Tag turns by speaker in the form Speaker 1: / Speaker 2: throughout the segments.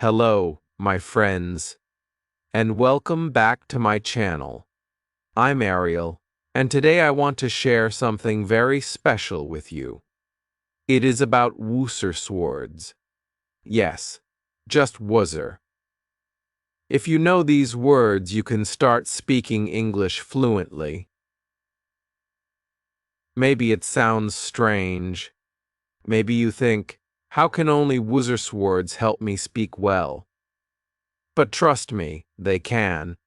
Speaker 1: Hello, my friends, and welcome back to my channel. I'm Ariel, and today I want to share something very special with you. It is about wooser swords. Yes, just wooser. If you know these words, you can start speaking English fluently. Maybe it sounds strange. Maybe you think, how can only wooser swords help me speak well? But trust me, they can.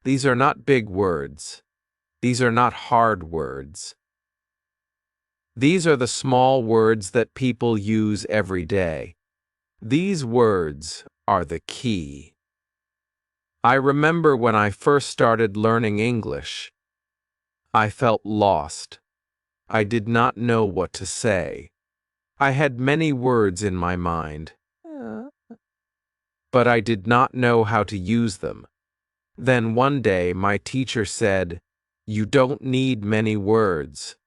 Speaker 1: These are not big words. These are not hard words. These are the small words that people use every day. These words are the key. I remember when I first started learning English. I felt lost. I did not know what to say. I had many words in my mind, but I did not know how to use them. Then one day my teacher said, "You don't need many words.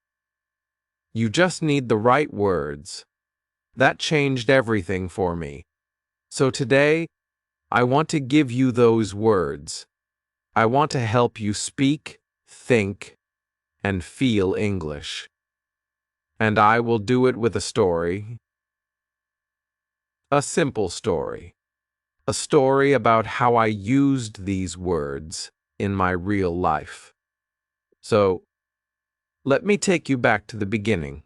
Speaker 1: You just need the right words." That changed everything for me. So today, I want to give you those words. I want to help you speak, think, and feel English. And I will do it with a story. A simple story. A story about how I used these words in my real life. So, let me take you back to the beginning.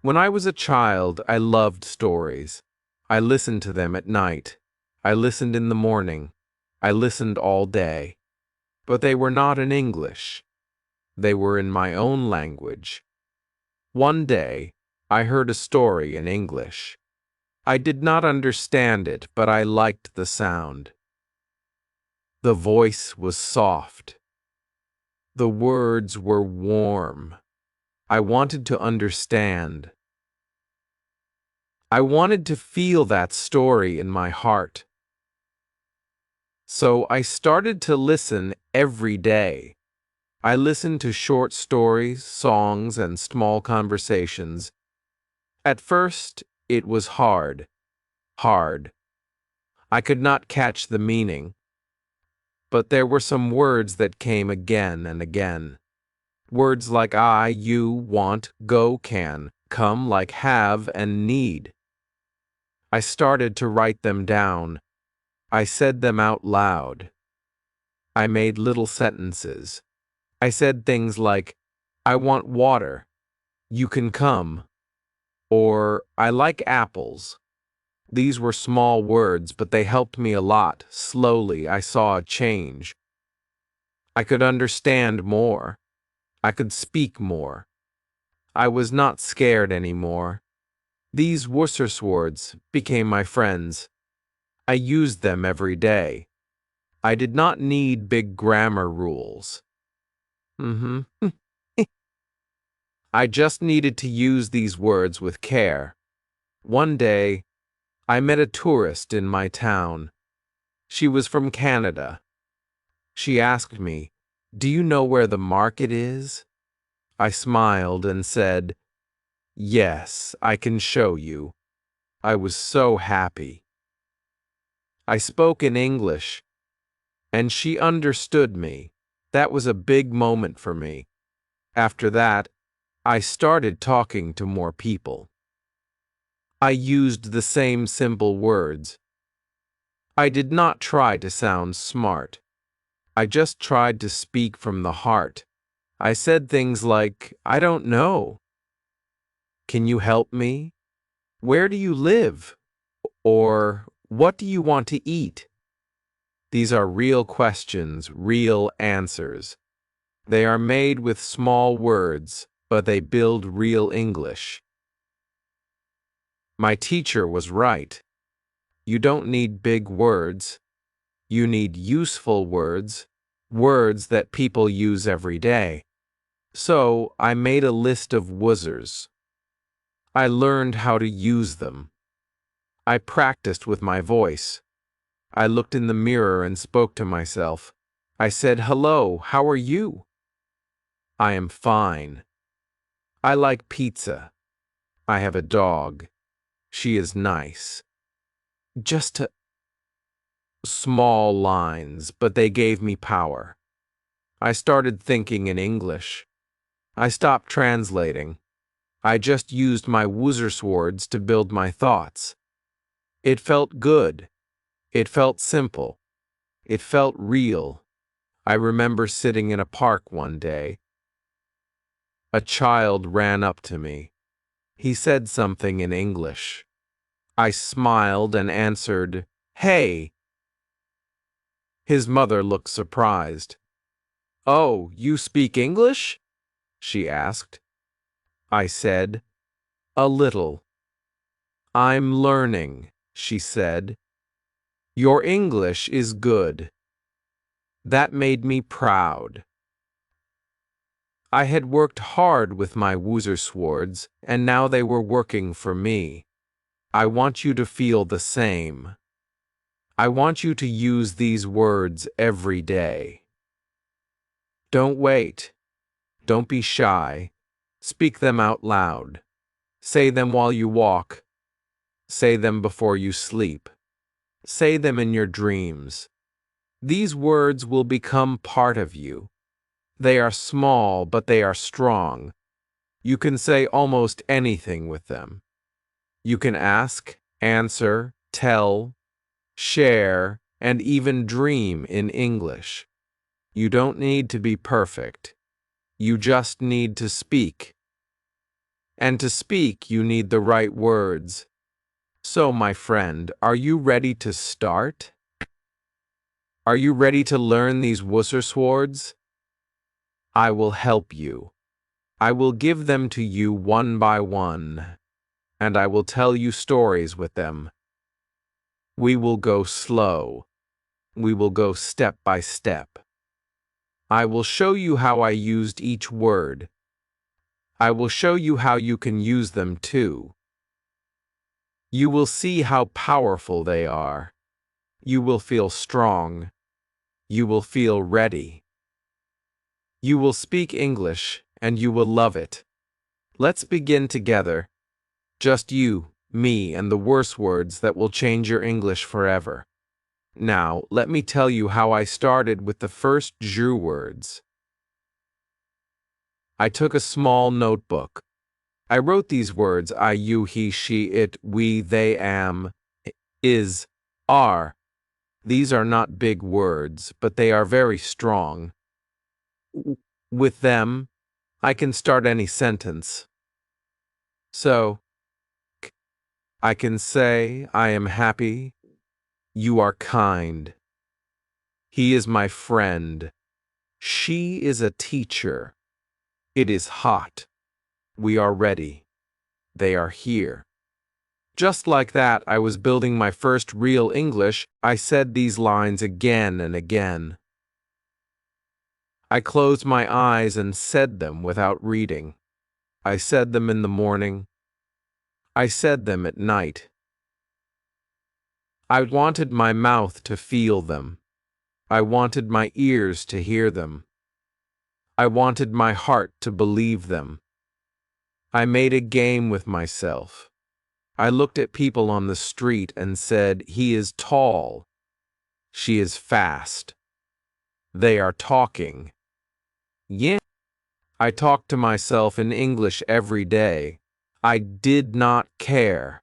Speaker 1: When I was a child, I loved stories. I listened to them at night. I listened in the morning. I listened all day. But they were not in English. They were in my own language. One day, I heard a story in English. I did not understand it, but I liked the sound. The voice was soft. The words were warm. I wanted to understand. I wanted to feel that story in my heart. So I started to listen every day. I listened to short stories, songs, and small conversations. At first, it was hard. I could not catch the meaning. But there were some words that came again and again. Words like I, you, want, go, can, come like have and need. I started to write them down. I said them out loud. I made little sentences. I said things like, I want water. You can come. Or, I like apples. These were small words, but they helped me a lot. Slowly, I saw a change. I could understand more. I could speak more. I was not scared anymore. These Worcester swords became my friends. I used them every day. I did not need big grammar rules. I just needed to use these words with care. One day, I met a tourist in my town. She was from Canada. She asked me, "Do you know where the market is?" I smiled and said, "Yes, I can show you." I was so happy. I spoke in English, and she understood me. That was a big moment for me. After that, I started talking to more people. I used the same simple words. I did not try to sound smart. I just tried to speak from the heart. I said things like, I don't know. Can you help me? Where do you live? Or, what do you want to eat? These are real questions, real answers. They are made with small words, but they build real English. My teacher was right. You don't need big words. You need useful words, words that people use every day. So I made a list of woozers. I learned how to use them. I practiced with my voice. I looked in the mirror and spoke to myself. I said, "Hello, how are you?" "I am fine. I like pizza. I have a dog. She is nice." Just to Small lines, but they gave me power. I started thinking in English. I stopped translating. I just used my woozer swords to build my thoughts. It felt good. It felt simple. It felt real. I remember sitting in a park one day. A child ran up to me. He said something in English. I smiled and answered, "Hey." His mother looked surprised. "Oh, you speak English?" she asked. I said, "A little." "I'm learning," she said. "Your English is good." That made me proud. I had worked hard with my woozer swords, and now they were working for me. I want you to feel the same. I want you to use these words every day. Don't wait. Don't be shy. Speak them out loud. Say them while you walk. Say them before you sleep. Say them in your dreams. These words will become part of you. They are small, but they are strong. You can say almost anything with them. You can ask, answer, tell, share, and even dream in English. You don't need to be perfect. You just need to speak. And to speak, you need the right words. So, my friend, are you ready to start? Are you ready to learn these woozer swords? I will help you. I will give them to you one by one, and I will tell you stories with them. We will go slow. We will go step by step. I will show you how I used each word. I will show you how you can use them too. You will see how powerful they are. You will feel strong. You will feel ready. You will speak English, and you will love it. Let's begin together. Just you, me, and the worse words that will change your English forever. Now, let me tell you how I started with the first jeu words. I took a small notebook. I wrote these words: I, you, he, she, it, we, they, am, is, are. These are not big words, but they are very strong. With them, I can start any sentence. So, I can say, I am happy. You are kind. He is my friend. She is a teacher. It is hot. We are ready. They are here. Just like that, I was building my first real English. I said these lines again and again. I closed my eyes and said them without reading. I said them in the morning. I said them at night. I wanted my mouth to feel them. I wanted my ears to hear them. I wanted my heart to believe them. I made a game with myself. I looked at people on the street and said, he is tall. She is fast. They are talking. Yeah. I talked to myself in English every day. I did not care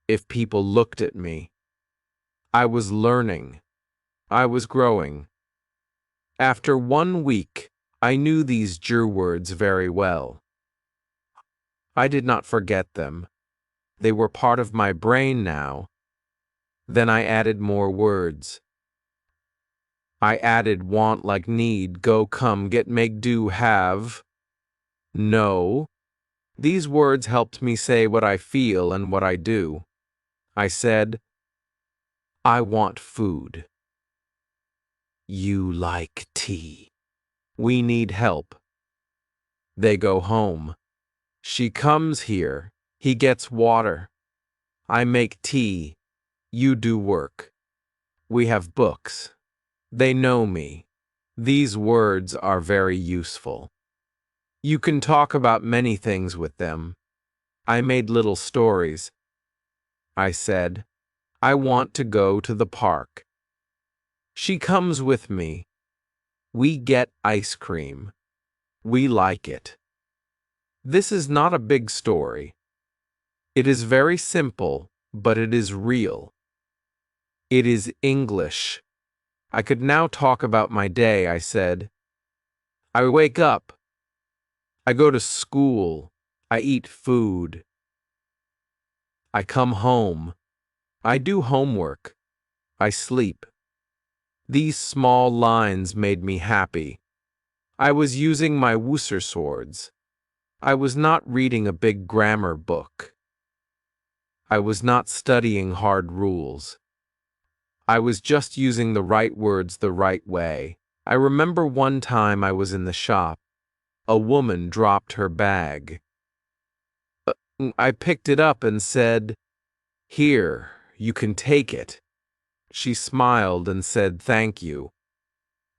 Speaker 1: if people looked at me. I was learning. I was growing. After 1 week, I knew these jeu words very well. I did not forget them. They were part of my brain now. Then I added more words. I added want, like need, go, come, get, make, do, have, know. These words helped me say what I feel and what I do. I said, I want food. You like tea. We need help. They go home. She comes here. He gets water. I make tea. You do work. We have books. They know me. These words are very useful. You can talk about many things with them. I made little stories. I said, I want to go to the park. She comes with me. We get ice cream. We like it. This is not a big story. It is very simple, but it is real. It is English. I could now talk about my day, I said. I wake up. I go to school. I eat food. I come home. I do homework. I sleep. These small lines made me happy. I was using my Wooser swords. I was not reading a big grammar book. I was not studying hard rules. I was just using the right words the right way. I remember one time I was in the shop. A woman dropped her bag. I picked it up and said, "Here, you can take it." She smiled and said, "Thank you."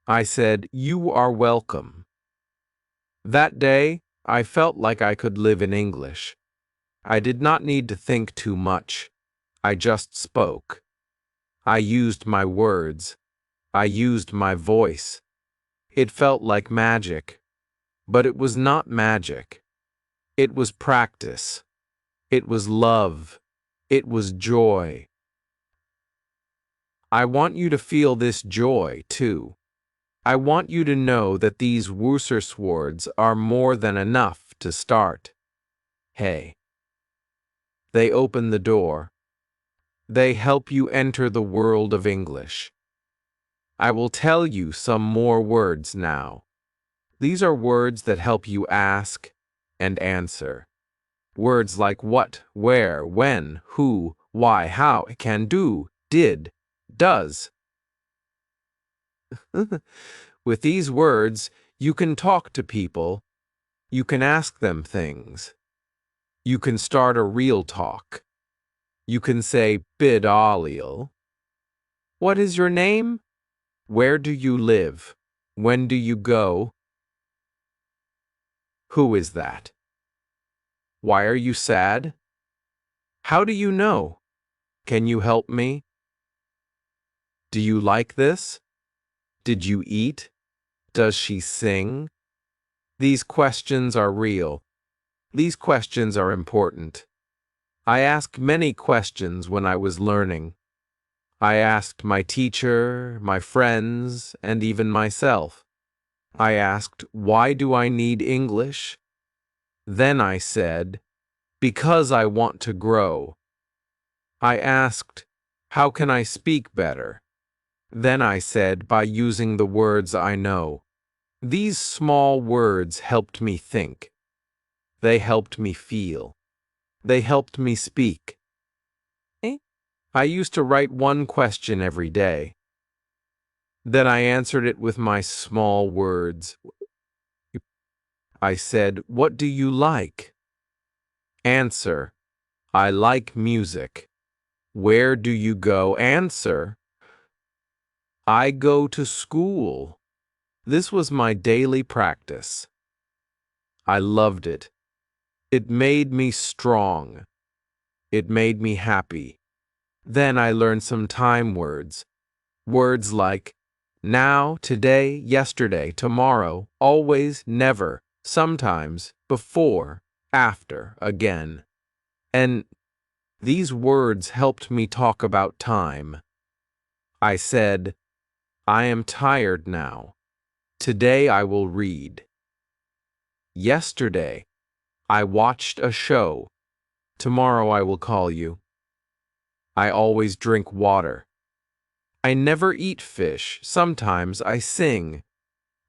Speaker 1: I said, "You are welcome." That day, I felt like I could live in English. I did not need to think too much. I just spoke. I used my words. I used my voice. It felt like magic. But it was not magic. It was practice. It was love. It was joy. I want you to feel this joy, too. I want you to know that these Wooser swords are more than enough to start. Hey. They open the door. They help you enter the world of English. I will tell you some more words now. These are words that help you ask and answer. Words like what, where, when, who, why, how, can do, did, does. With these words, you can talk to people. You can ask them things. You can start a real talk. You can say, "Bid Ariel." What is your name? Where do you live? When do you go? Who is that? Why are you sad? How do you know? Can you help me? Do you like this? Did you eat? Does she sing? These questions are real. These questions are important. I asked many questions when I was learning. I asked my teacher, my friends, and even myself. I asked, "Why do I need English?" Then I said, "Because I want to grow." I asked, "How can I speak better?" Then I said, "By using the words I know." These small words helped me think. They helped me feel. They helped me speak. I used to write one question every day. Then I answered it with my small words. I said, "What do you like?" Answer, "I like music." Where do you go? Answer, "I go to school." This was my daily practice. I loved it. It made me strong. It made me happy. Then I learned some time words. Words like now, today, yesterday, tomorrow, always, never, sometimes, before, after, again. And these words helped me talk about time. I said, "I am tired now. Today I will read." Yesterday, I watched a show. Tomorrow I will call you. I always drink water. I never eat fish. Sometimes I sing.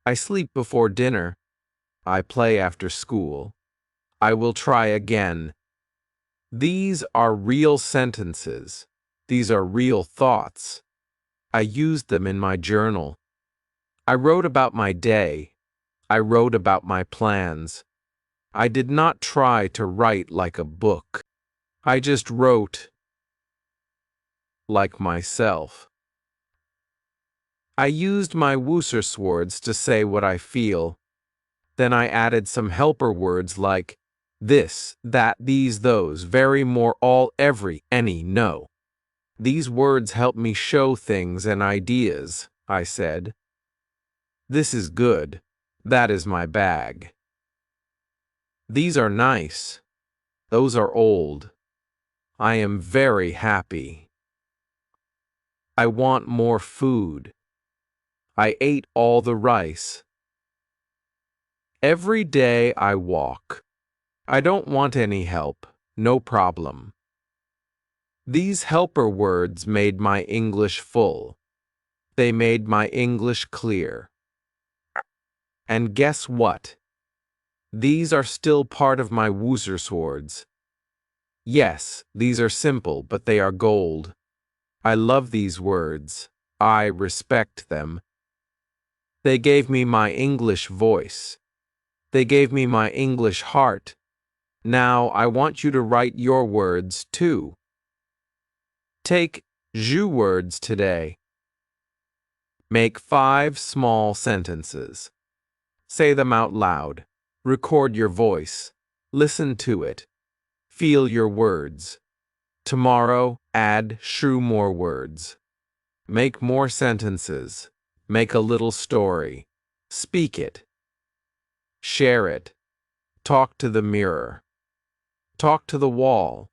Speaker 1: I sleep before dinner. I play after school. I will try again. These are real sentences. These are real thoughts. I used them in my journal. I wrote about my day. I wrote about my plans. I did not try to write like a book. I just wrote like myself. I used my Wooser swords to say what I feel. Then I added some helper words like this, that, these, those, very, more, all, every, any, no. These words help me show things and ideas. I said. This is good. That is my bag. These are nice. Those are old. I am very happy. I want more food. I ate all the rice. Every day I walk. I don't want any help. No problem. These helper words made my English full. They made my English clear. And guess what? These are still part of my Woozer swords. Yes, these are simple, but they are gold. I love these words. I respect them. They gave me my English voice. They gave me my English heart. Now I want you to write your words too. Take je words today. Make 5 small sentences. Say them out loud. Record your voice. Listen to it. Feel your words. Tomorrow, add more words. Make more sentences. Make a little story. Speak it. Share it. Talk to the mirror. Talk to the wall.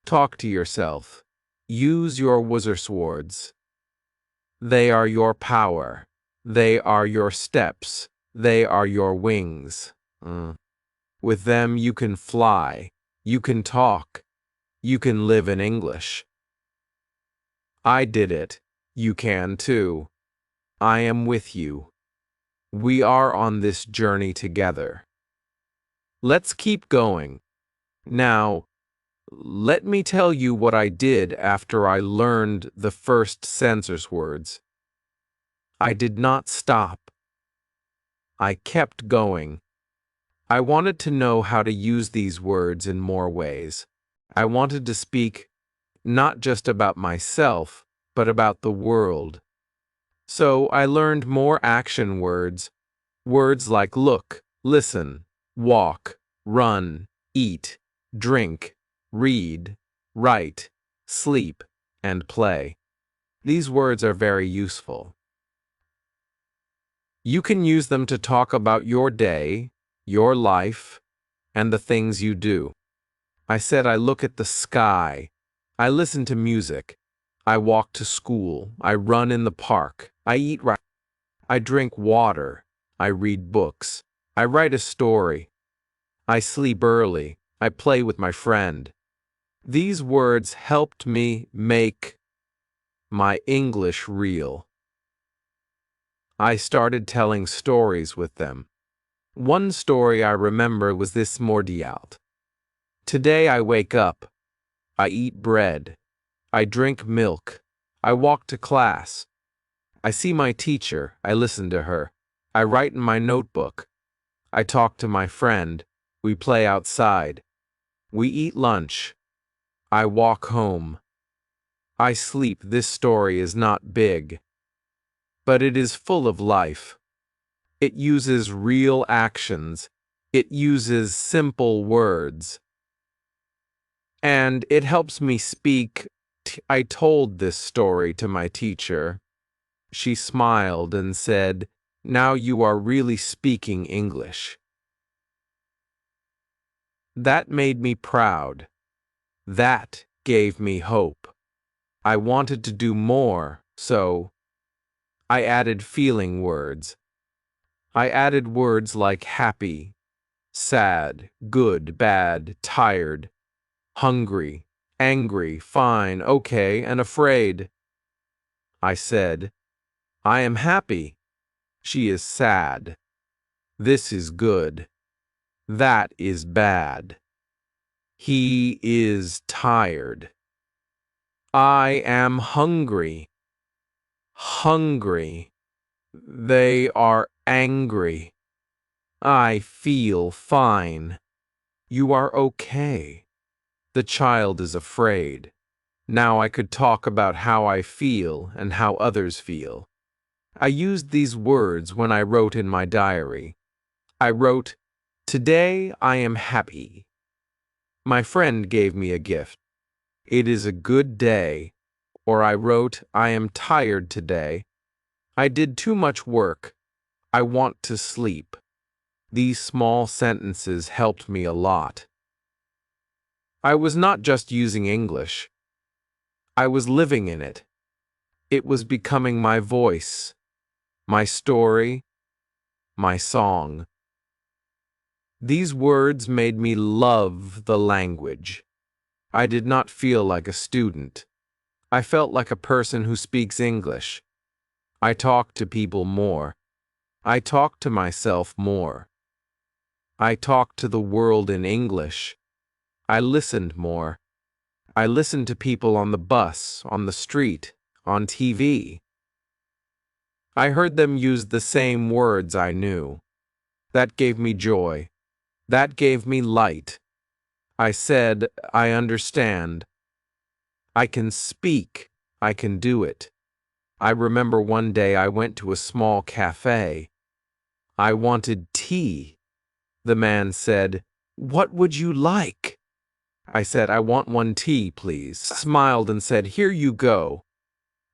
Speaker 1: Talk to yourself. Use your Woozer swords. They are your power. They are your steps. They are your wings. With them you can fly. You can talk. You can live in English. I did it. You can too. I am with you. We are on this journey together. Let's keep going. Now, let me tell you what I did after I learned the first census words. I did not stop. I kept going. I wanted to know how to use these words in more ways. I wanted to speak not just about myself, but about the world. So I learned more action words, words like look, listen, walk, run, eat, drink, read, write, sleep, and play. These words are very useful. You can use them to talk about your day, your life, and the things you do. I said I look at the sky. I listen to music. I walk to school. I run in the park. I eat right. I drink water. I read books. I write a story. I sleep early. I play with my friend. These words helped me make my English real. I started telling stories with them. One story I remember was this mordialt. Today I wake up. I eat bread. I drink milk. I walk to class. I see my teacher. I listen to her. I write in my notebook. I talk to my friend. We play outside. We eat lunch. I walk home. I sleep. This story is not big, but it is full of life. It uses real actions. It uses simple words. And it helps me speak. I told this story to my teacher. She smiled and said, "Now you are really speaking English." That made me proud. That gave me hope. I wanted to do more, so I added feeling words. I added words like happy, sad, good, bad, tired, hungry, angry, fine, okay, and afraid. I said, I am happy. She is sad. This is good. That is bad. He is tired. I am hungry. Hungry. They are angry. I feel fine. You are okay. The child is afraid. Now I could talk about how I feel and how others feel. I used these words when I wrote in my diary. I wrote, "Today I am happy." My friend gave me a gift. "It is a good day." Or I wrote, "I am tired today." I did too much work. I want to sleep. These small sentences helped me a lot. I was not just using English. I was living in it. It was becoming my voice, my story, my song. These words made me love the language. I did not feel like a student. I felt like a person who speaks English. I talked to people more. I talked to myself more. I talked to the world in English. I listened more. I listened to people on the bus, on the street, on TV. I heard them use the same words I knew. That gave me joy. That gave me light. I said, I understand. I can speak. I can do it. I remember one day I went to a small cafe. I wanted tea. The man said, "What would you like?" I said, "I want one tea, please." Smiled and said, "Here you go."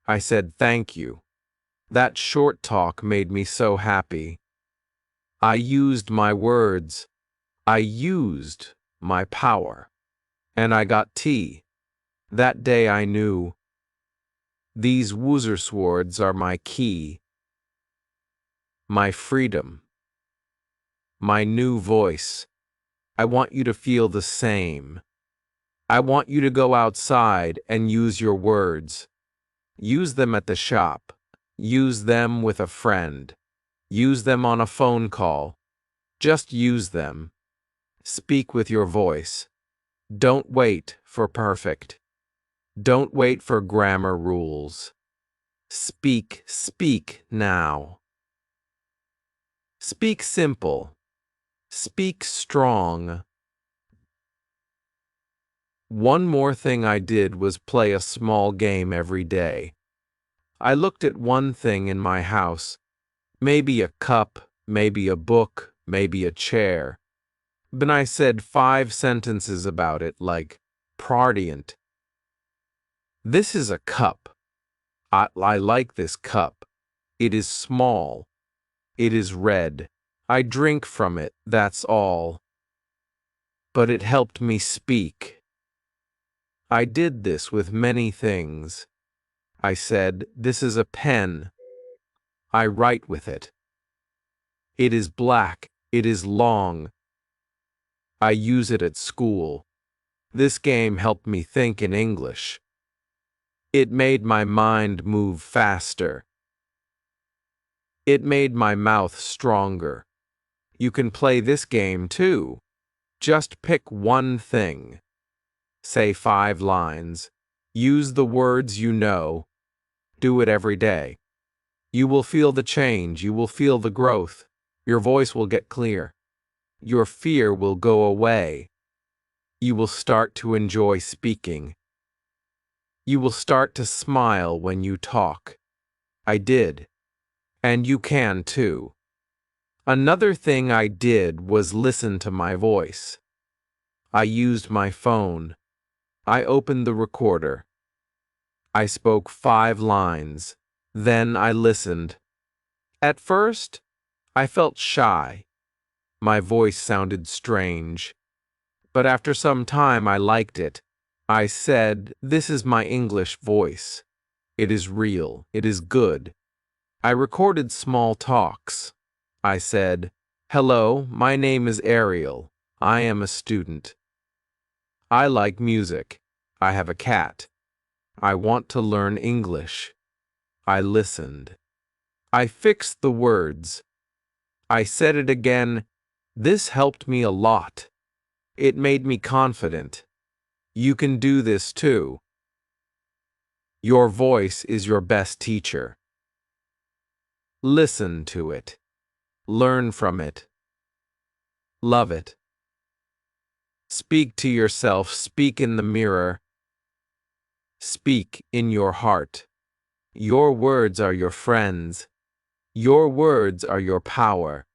Speaker 1: I said, "Thank you." That short talk made me so happy. I used my words. I used my power. And I got tea. That day I knew. These Woozerwords are my key. My freedom. My new voice. I want you to feel the same. I want you to go outside and use your words. Use them at the shop. Use them with a friend. Use them on a phone call. Just use them. Speak with your voice. Don't wait for perfect. Don't wait for grammar rules. Speak now. Speak simple. Speak strong. One more thing I did was play a small game every day. I looked at one thing in my house, maybe a cup, maybe a book, maybe a chair. Then I said 5 sentences about it, like, Pardient. This is a cup. I like this cup. It is small. It is red. I drink from it, that's all. But it helped me speak. I did this with many things. I said, this is a pen. I write with it. It is black. It is long. I use it at school. This game helped me think in English. It made my mind move faster. It made my mouth stronger. You can play this game too. Just pick one thing. Say 5 lines. Use the words you know. Do it every day. You will feel the change. You will feel the growth. Your voice will get clear. Your fear will go away. You will start to enjoy speaking. You will start to smile when you talk. I did. And you can too. Another thing I did was listen to my voice. I used my phone. I opened the recorder. I spoke 5 lines. Then I listened. At first, I felt shy. My voice sounded strange. But after some time, I liked it. I said, this is my English voice. It is real. It is good. I recorded small talks. I said, hello, my name is Ariel. I am a student. I like music. I have a cat. I want to learn English. I listened. I fixed the words. I said it again. This helped me a lot. It made me confident. You can do this too. Your voice is your best teacher. Listen to it. Learn from it. Love it. Speak to yourself. Speak in the mirror. Speak in your heart. Your words are your friends. Your words are your power.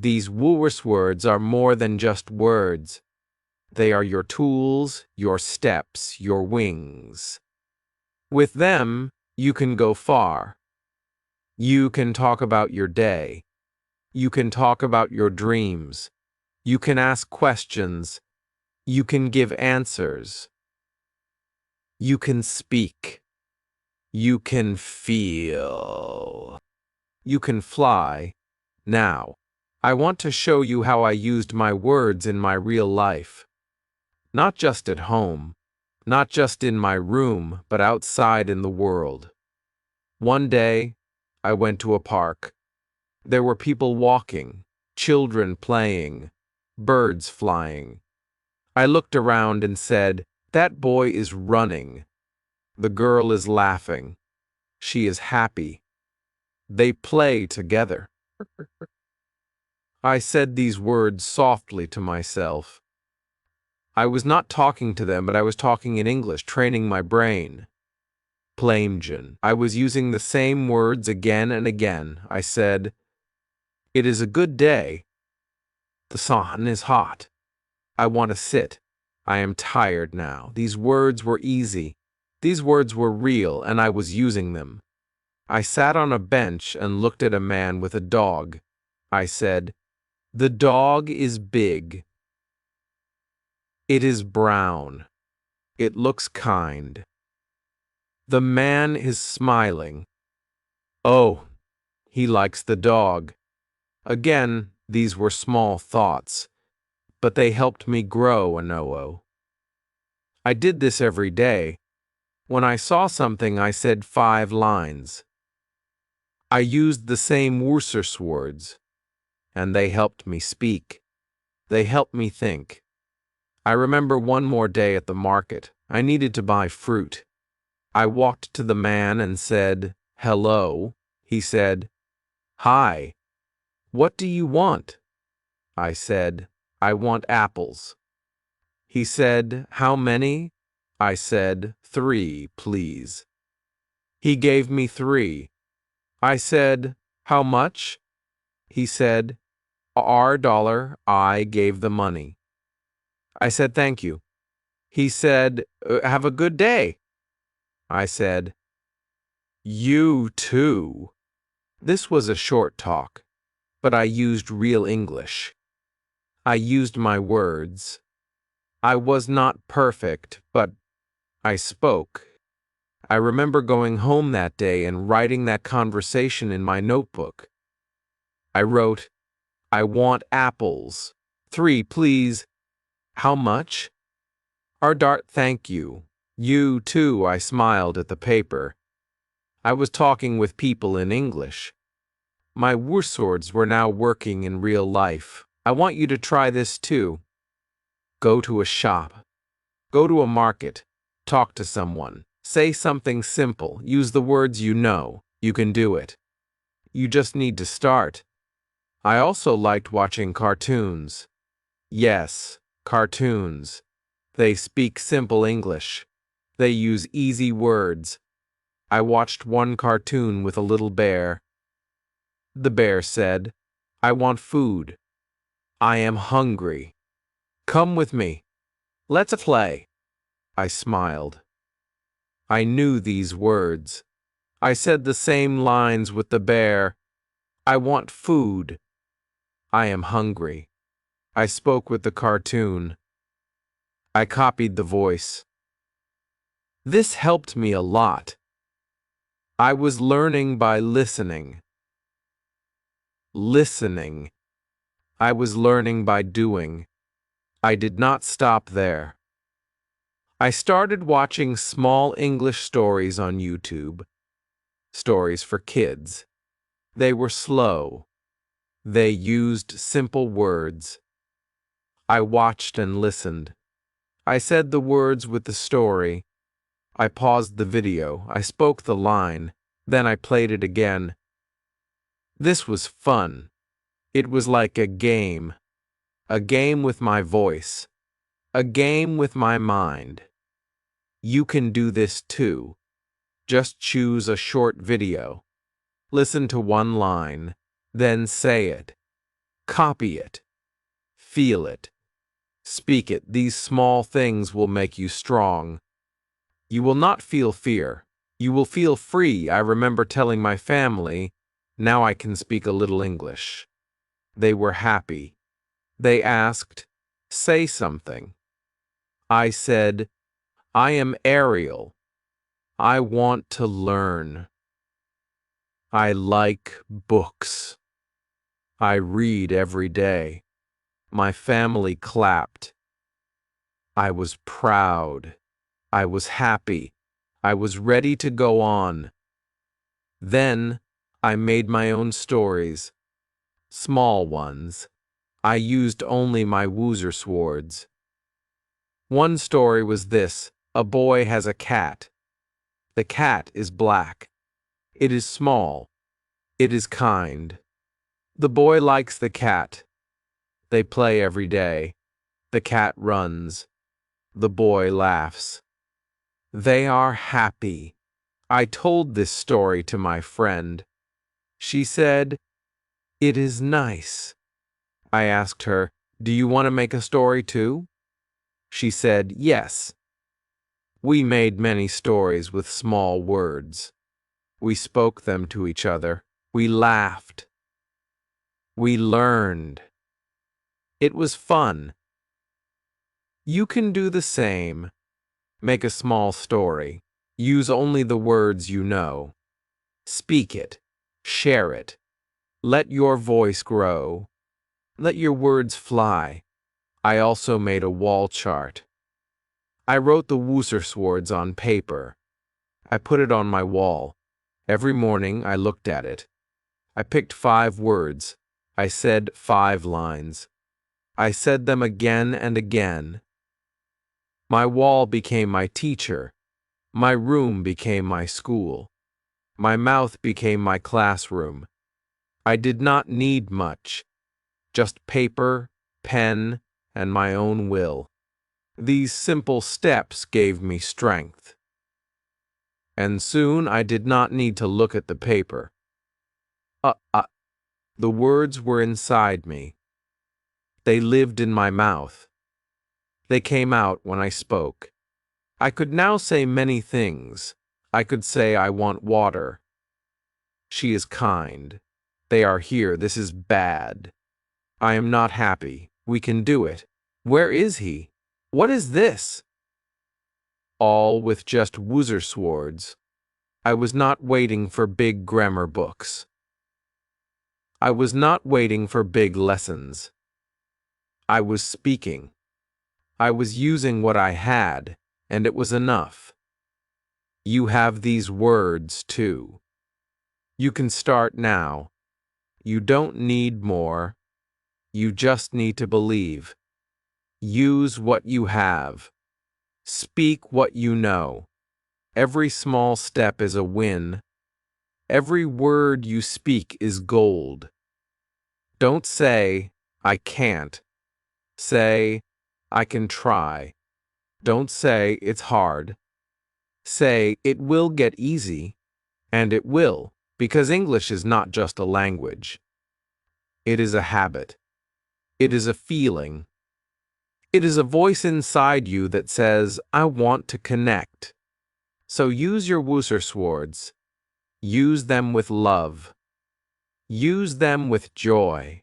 Speaker 1: These Woolworths are more than just words. They are your tools, your steps, your wings. With them, you can go far. You can talk about your day. You can talk about your dreams. You can ask questions. You can give answers. You can speak. You can feel. You can fly. Now, I want to show you how I used my words in my real life. Not just at home, not just in my room, but outside in the world. One day, I went to a park. There were people walking, children playing, birds flying. I looked around and said, "That boy is running. The girl is laughing. She is happy. They play together." I said these words softly to myself. I was not talking to them, but I was talking in English, training my brain. Plainjan. I was using the same words again and again. I said, "It is a good day. The sun is hot. I want to sit. I am tired now." These words were easy. These words were real, and I was using them. I sat on a bench and looked at a man with a dog. I said, "The dog is big. It is brown. It looks kind. The man is smiling. Oh, he likes the dog." Again, these were small thoughts, but they helped me grow, Anoo. I did this every day. When I saw something, I said 5 lines. I used the same words, and they helped me speak. They helped me think. I remember one more day at the market. I needed to buy fruit. I walked to the man and said, "Hello." He said, "Hi. What do you want?" I said, "I want apples." He said, "How many?" I said, "3, please." He gave me 3. I said, "How much?" He said, $1. I gave the money. I said, "Thank you." He said, "Have a good day." I said, "You too." This was a short talk, but I used real English. I used my words. I was not perfect, but I spoke. I remember going home that day and writing that conversation in my notebook. I wrote, "I want apples. 3, please. How much?" Ardart, thank you. You too, I smiled at the paper. I was talking with people in English. My words were now working in real life. I want you to try this too. Go to a shop. Go to a market. Talk to someone. Say something simple. Use the words you know. You can do it. You just need to start. I also liked watching cartoons. Yes, cartoons. They speak simple English. They use easy words. I watched one cartoon with a little bear. The bear said, "I want food. I am hungry. Come with me. Let's play." I smiled. I knew these words. I said the same lines with the bear. I want food. I am hungry. I spoke with the cartoon. I copied the voice. This helped me a lot. I was learning by listening. Listening. I was learning by doing. I did not stop there. I started watching small English stories on YouTube. Stories for kids. They were slow. They used simple words. I watched and listened. I said the words with the story. I paused the video. I spoke the line. Then I played it again. This was fun. It was like a game. A game with my voice. A game with my mind. You can do this too. Just choose a short video. Listen to one line. Then say it. Copy it. Feel it. Speak it. These small things will make you strong. You will not feel fear. You will feel free. I remember telling my family, Now I can speak a little English. They were happy. They asked, "Say something." I said, "I am Ariel. I want to learn. I like books. I read every day." My family clapped. I was proud. I was happy. I was ready to go on. Then I made my own stories, small ones. I used only my woozer swords. One story was this: a boy has a cat. The cat is black. It is small. It is kind. The boy likes the cat. They play every day. The cat runs. The boy laughs. They are happy. I told this story to my friend. She said, "It is nice." I asked her, "Do you want to make a story too?" She said, "Yes." We made many stories with small words. We spoke them to each other. We laughed. We learned. It was fun. You can do the same. Make a small story. Use only the words you know. Speak it. Share it. Let your voice grow. Let your words fly. I also made a wall chart. I wrote the woozer swords on paper. I put it on my wall. Every morning I looked at it. I picked 5 words. I said 5 lines. I said them again and again. My wall became my teacher. My room became my school. My mouth became my classroom. I did not need much, just paper, pen, and my own will. These simple steps gave me strength. And soon I did not need to look at the paper. The words were inside me. They lived in my mouth. They came out when I spoke. I could now say many things. I could say I want water. She is kind. They are here. This is bad. I am not happy. We can do it. Where is he? What is this? All with just woozer swords. I was not waiting for big grammar books. I was not waiting for big lessons. I was speaking. I was using what I had, and it was enough. You have these words, too. You can start now. You don't need more. You just need to believe. Use what you have. Speak what you know. Every small step is a win. Every word you speak is gold. Don't say, "I can't." Say, "I can try." Don't say, "It's hard." Say, "It will get easy." And it will, because English is not just a language. It is a habit. It is a feeling. It is a voice inside you that says, "I want to connect." So use your woozer swords. Use them with love. Use them with joy.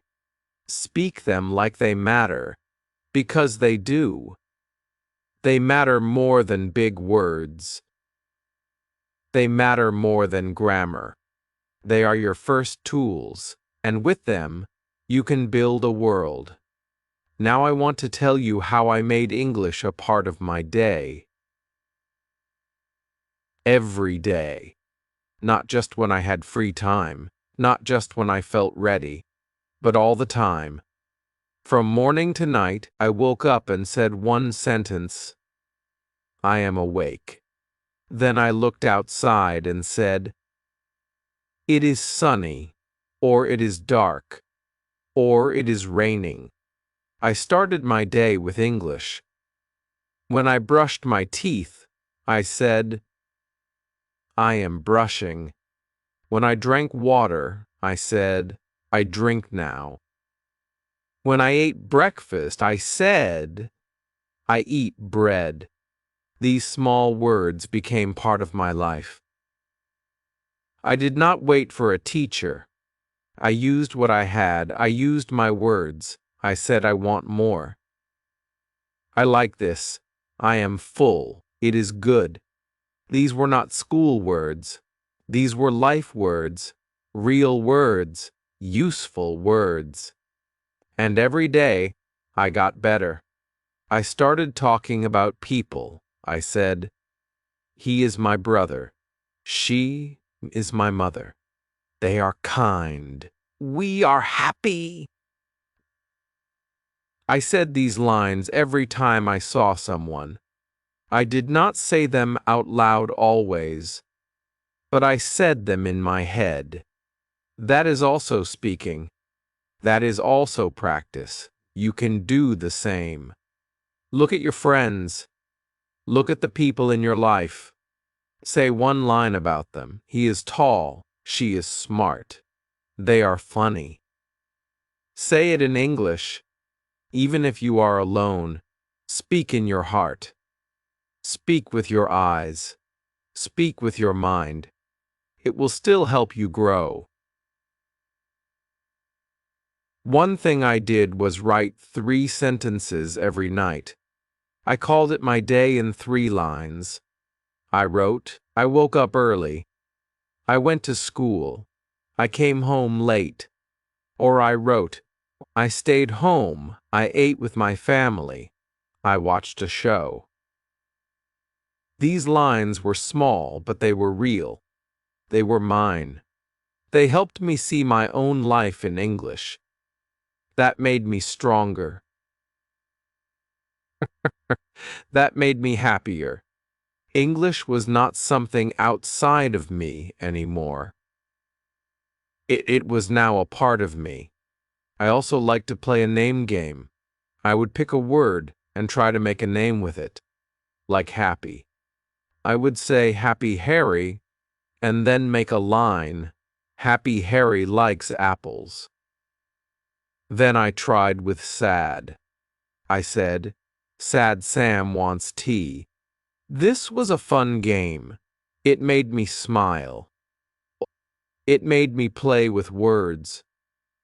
Speaker 1: Speak them like they matter, because they do. They matter more than big words. They matter more than grammar. They are your first tools, and with them, you can build a world. Now I want to tell you how I made English a part of my day. Every day. Not just when I had free time, not just when I felt ready, but all the time. From morning to night, I woke up and said one sentence: I am awake. Then I looked outside and said, it is sunny, or it is dark, or it is raining. I started my day with English. When I brushed my teeth, I said, I am brushing. When I drank water, I said, I drink now. When I ate breakfast, I said, I eat bread. These small words became part of my life. I did not wait for a teacher. I used what I had. I used my words. I said I want more. I like this. I am full. It is good. These were not school words. These were life words, real words, useful words. And every day, I got better. I started talking about people. I said, he is my brother. She is my mother. They are kind. We are happy. I said these lines every time I saw someone. I did not say them out loud always, but I said them in my head. That is also speaking. That is also practice. You can do the same. Look at your friends. Look at the people in your life. Say one line about them. He is tall. She is smart. They are funny. Say it in English. Even if you are alone, speak in your heart. Speak with your eyes. Speak with your mind. It will still help you grow. One thing I did was write 3 sentences every night. I called it my day in 3 lines. I wrote, I woke up early. I went to school. I came home late. Or I wrote, I stayed home. I ate with my family. I watched a show. These lines were small, but they were real. They were mine. They helped me see my own life in English. That made me stronger. That made me happier. English was not something outside of me anymore. It was now a part of me. I also liked to play a name game. I would pick a word and try to make a name with it, like happy. I would say Happy Harry and then make a line, Happy Harry likes apples. Then I tried with sad. I said, Sad Sam wants tea. This was a fun game. It made me smile. It made me play with words,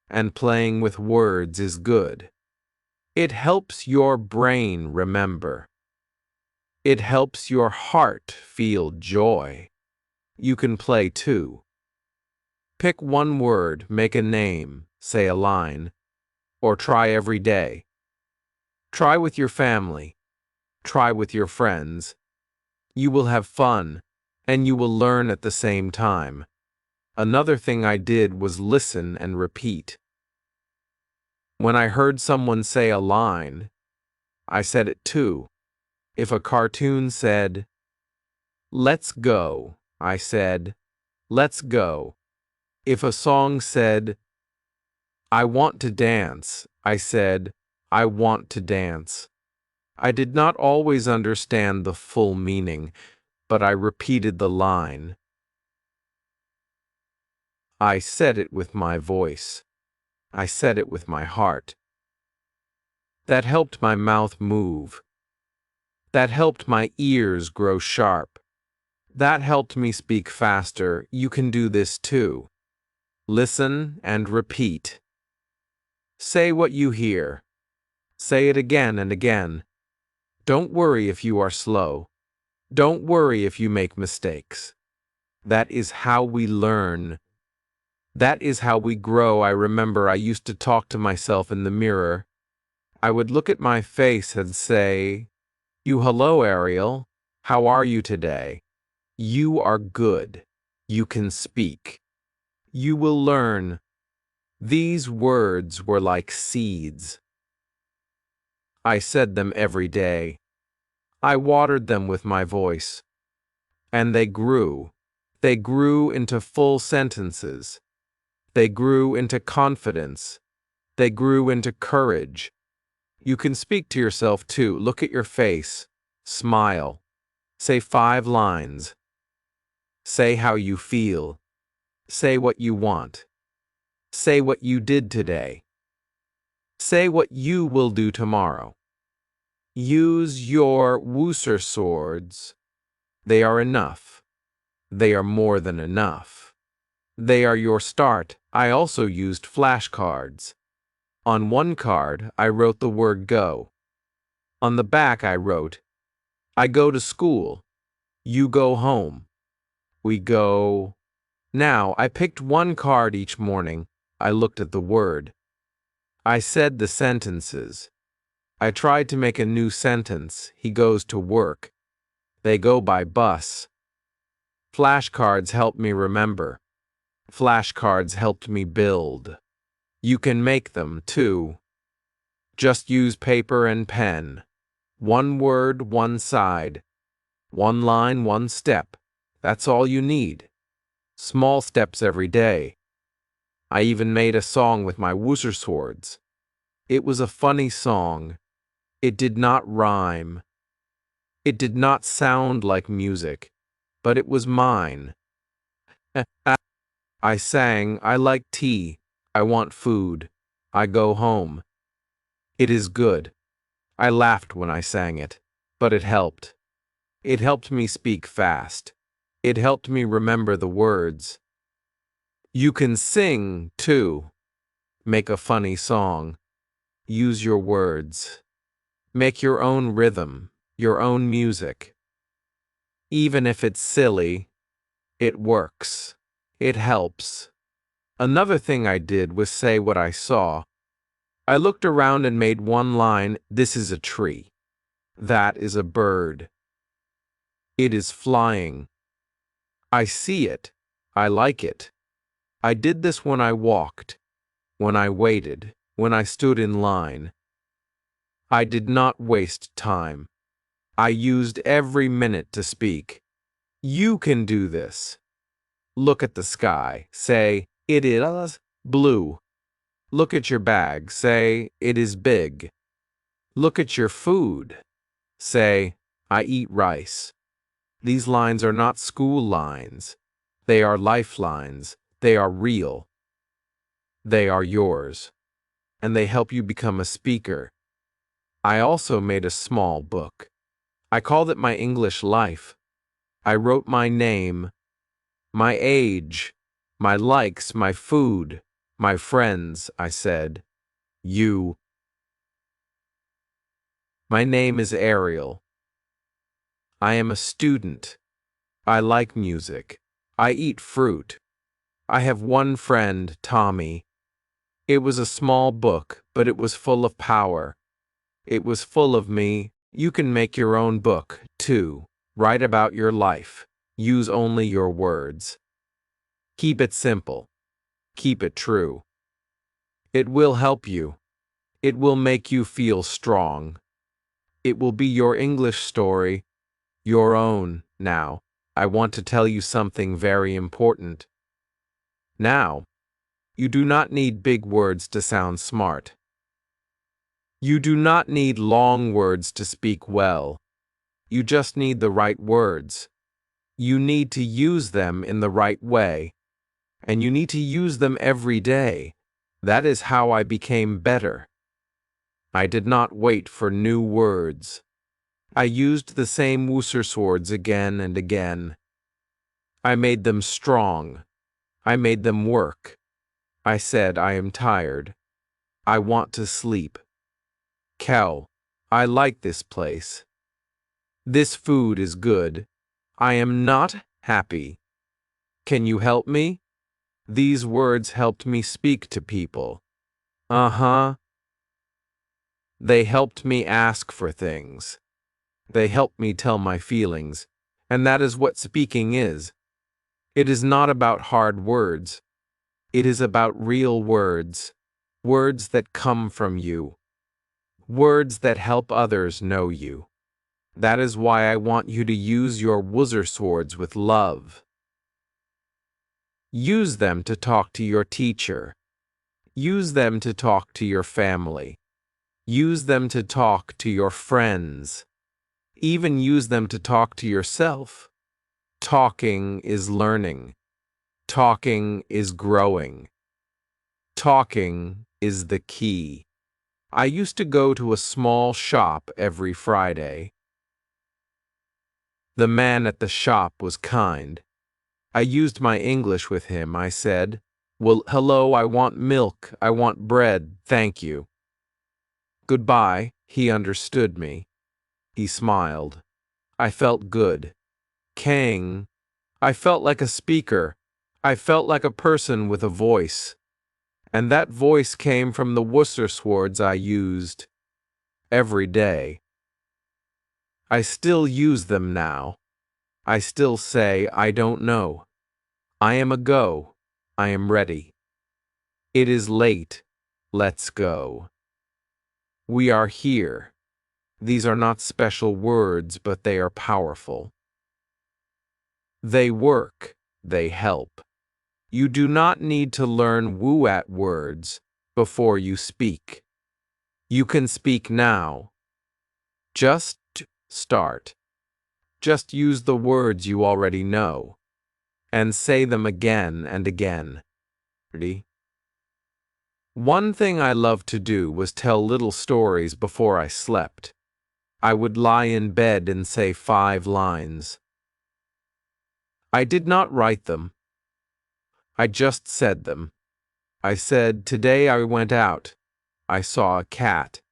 Speaker 1: and playing with words is good. It helps your brain remember. It helps your heart feel joy. You can play too. Pick one word, make a name, say a line, or try every day. Try with your family. Try with your friends. You will have fun, and you will learn at the same time. Another thing I did was listen and repeat. When I heard someone say a line, I said it too. If a cartoon said, let's go, I said, let's go. If a song said, I want to dance, I said, I want to dance. I did not always understand the full meaning, but I repeated the line. I said it with my voice. I said it with my heart. That helped my mouth move. That helped my ears grow sharp. That helped me speak faster. You can do this too. Listen and repeat. Say what you hear. Say it again and again. Don't worry if you are slow. Don't worry if you make mistakes. That is how we learn. That is how we grow. I remember I used to talk to myself in the mirror. I would look at my face and say, hello, Ariel. How are you today? You are good. You can speak. You will learn. These words were like seeds. I said them every day. I watered them with my voice. And they grew. They grew into full sentences. They grew into confidence. They grew into courage. You can speak to yourself too. Look at your face. Smile. Say 5 lines. Say how you feel. Say what you want. Say what you did today. Say what you will do tomorrow. Use your Wooser swords. They are enough. They are more than enough. They are your start. I also used flashcards. On one card, I wrote the word go. On the back, I wrote, I go to school. You go home. We go. Now, I picked one card each morning. I looked at the word. I said the sentences. I tried to make a new sentence. He goes to work. They go by bus. Flashcards helped me remember. Flashcards helped me build. You can make them, too. Just use paper and pen. One word, one side. One line, one step. That's all you need. Small steps every day. I even made a song with my woozer swords. It was a funny song. It did not rhyme. It did not sound like music, but it was mine. I sang, I like tea. I want food. I go home. It is good. I laughed when I sang it, but it helped. It helped me speak fast. It helped me remember the words. You can sing, too. Make a funny song. Use your words. Make your own rhythm, your own music. Even if it's silly, it works. It helps. Another thing I did was say what I saw. I looked around and made one line. This is a tree. That is a bird. It is flying. I see it. I like it. I did this when I walked, when I waited, when I stood in line. I did not waste time. I used every minute to speak. You can do this. Look at the sky. Say, it is blue. Look at your bag. Say, it is big. Look at your food. Say, I eat rice. These lines are not school lines. They are lifelines. They are real. They are yours. And they help you become a speaker. I also made a small book. I called it My English Life. I wrote my name, my age, my likes, my food, my friends. I said, you. My name is Ariel. I am a student. I like music. I eat fruit. I have one friend, Tommy. It was a small book, but it was full of power. It was full of me. You can make your own book, too. Write about your life. Use only your words. Keep it simple. Keep it true. It will help you. It will make you feel strong. It will be your English story, your own. Now, I want to tell you something very important. Now, you do not need big words to sound smart. You do not need long words to speak well. You just need the right words. You need to use them in the right way. And you need to use them every day. That is how I became better. I did not wait for new words. I used the same woozer swords again and again. I made them strong. I made them work. I said, I am tired. I want to sleep. Cow, I like this place. This food is good. I am not happy. Can you help me? These words helped me speak to people. Uh-huh. They helped me ask for things. They helped me tell my feelings. And that is what speaking is. It is not about hard words. It is about real words. Words that come from you. Words that help others know you. That is why I want you to use your woozer swords with love. Use them to talk to your teacher. Use them to talk to your family. Use them to talk to your friends. Even use them to talk to yourself. Talking is learning. Talking is growing. Talking is the key. I used to go to a small shop every Friday. The man at the shop was kind. I used my English with him. I said, "Well, hello, I want milk. I want bread. Thank you." "Goodbye." He understood me. He smiled. I felt good. Kang. I felt like a speaker. I felt like a person with a voice. And that voice came from the Worcester swords I used every day. I still use them now. I still say, I don't know. I am a go. I am ready. It is late. Let's go. We are here. These are not special words, but they are powerful. They work. They help. You do not need to learn woo-at words before you speak. You can speak now. Just start. Just use the words you already know and say them again and again. One thing I loved to do was tell little stories before I slept. I would lie in bed and say 5 lines. I did not write them. I just said them. I said, "Today I went out. I saw a cat.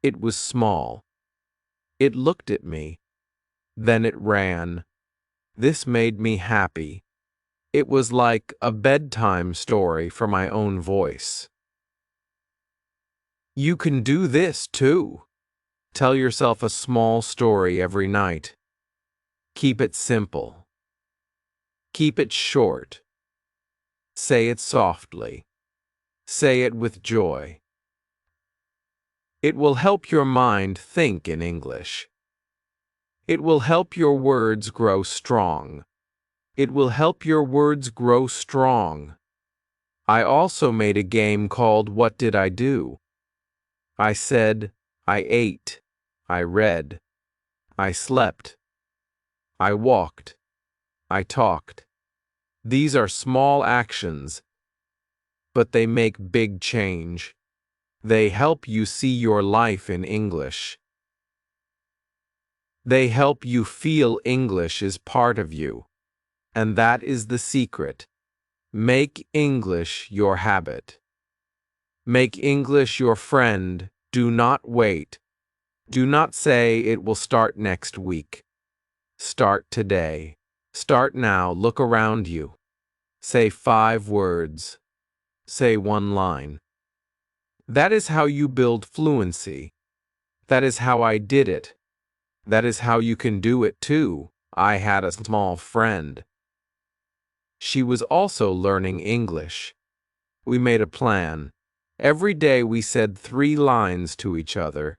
Speaker 1: It was small. It looked at me. Then it ran. This made me happy." It was like a bedtime story for my own voice. You can do this too. Tell yourself a small story every night. Keep it simple. Keep it short. Say it softly. Say it with joy. It will help your mind think in English. It will help your words grow strong. It will help your words grow strong. I also made a game called What Did I Do? I said, I ate, I read, I slept, I walked, I talked. These are small actions, but they make big change. They help you see your life in English. They help you feel English is part of you. And that is the secret. Make English your habit. Make English your friend. Do not wait. Do not say it will start next week. Start today. Start now. Look around you. Say 5 words. Say 1 line. That is how you build fluency. That is how I did it. That is how you can do it too. I had a small friend. She was also learning English. We made a plan. Every day we said 3 lines to each other.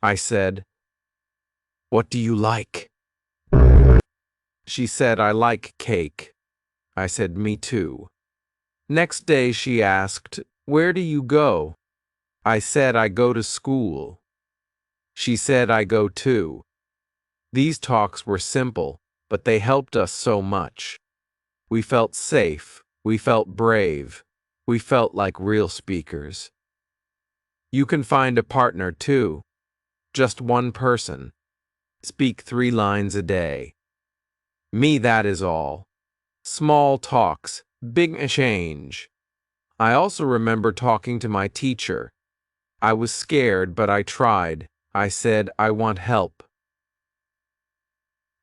Speaker 1: I said, "What do you like?" She said, "I like cake." I said, "Me too." Next day she asked, "Where do you go?" I said, "I go to school." She said, "I go too." These talks were simple, but they helped us so much. We felt safe. We felt brave. We felt like real speakers. You can find a partner too. Just one person. Speak 3 lines a day. Me, that is all. Small talks, big change. I also remember talking to my teacher. I was scared, but I tried. I said, "I want help."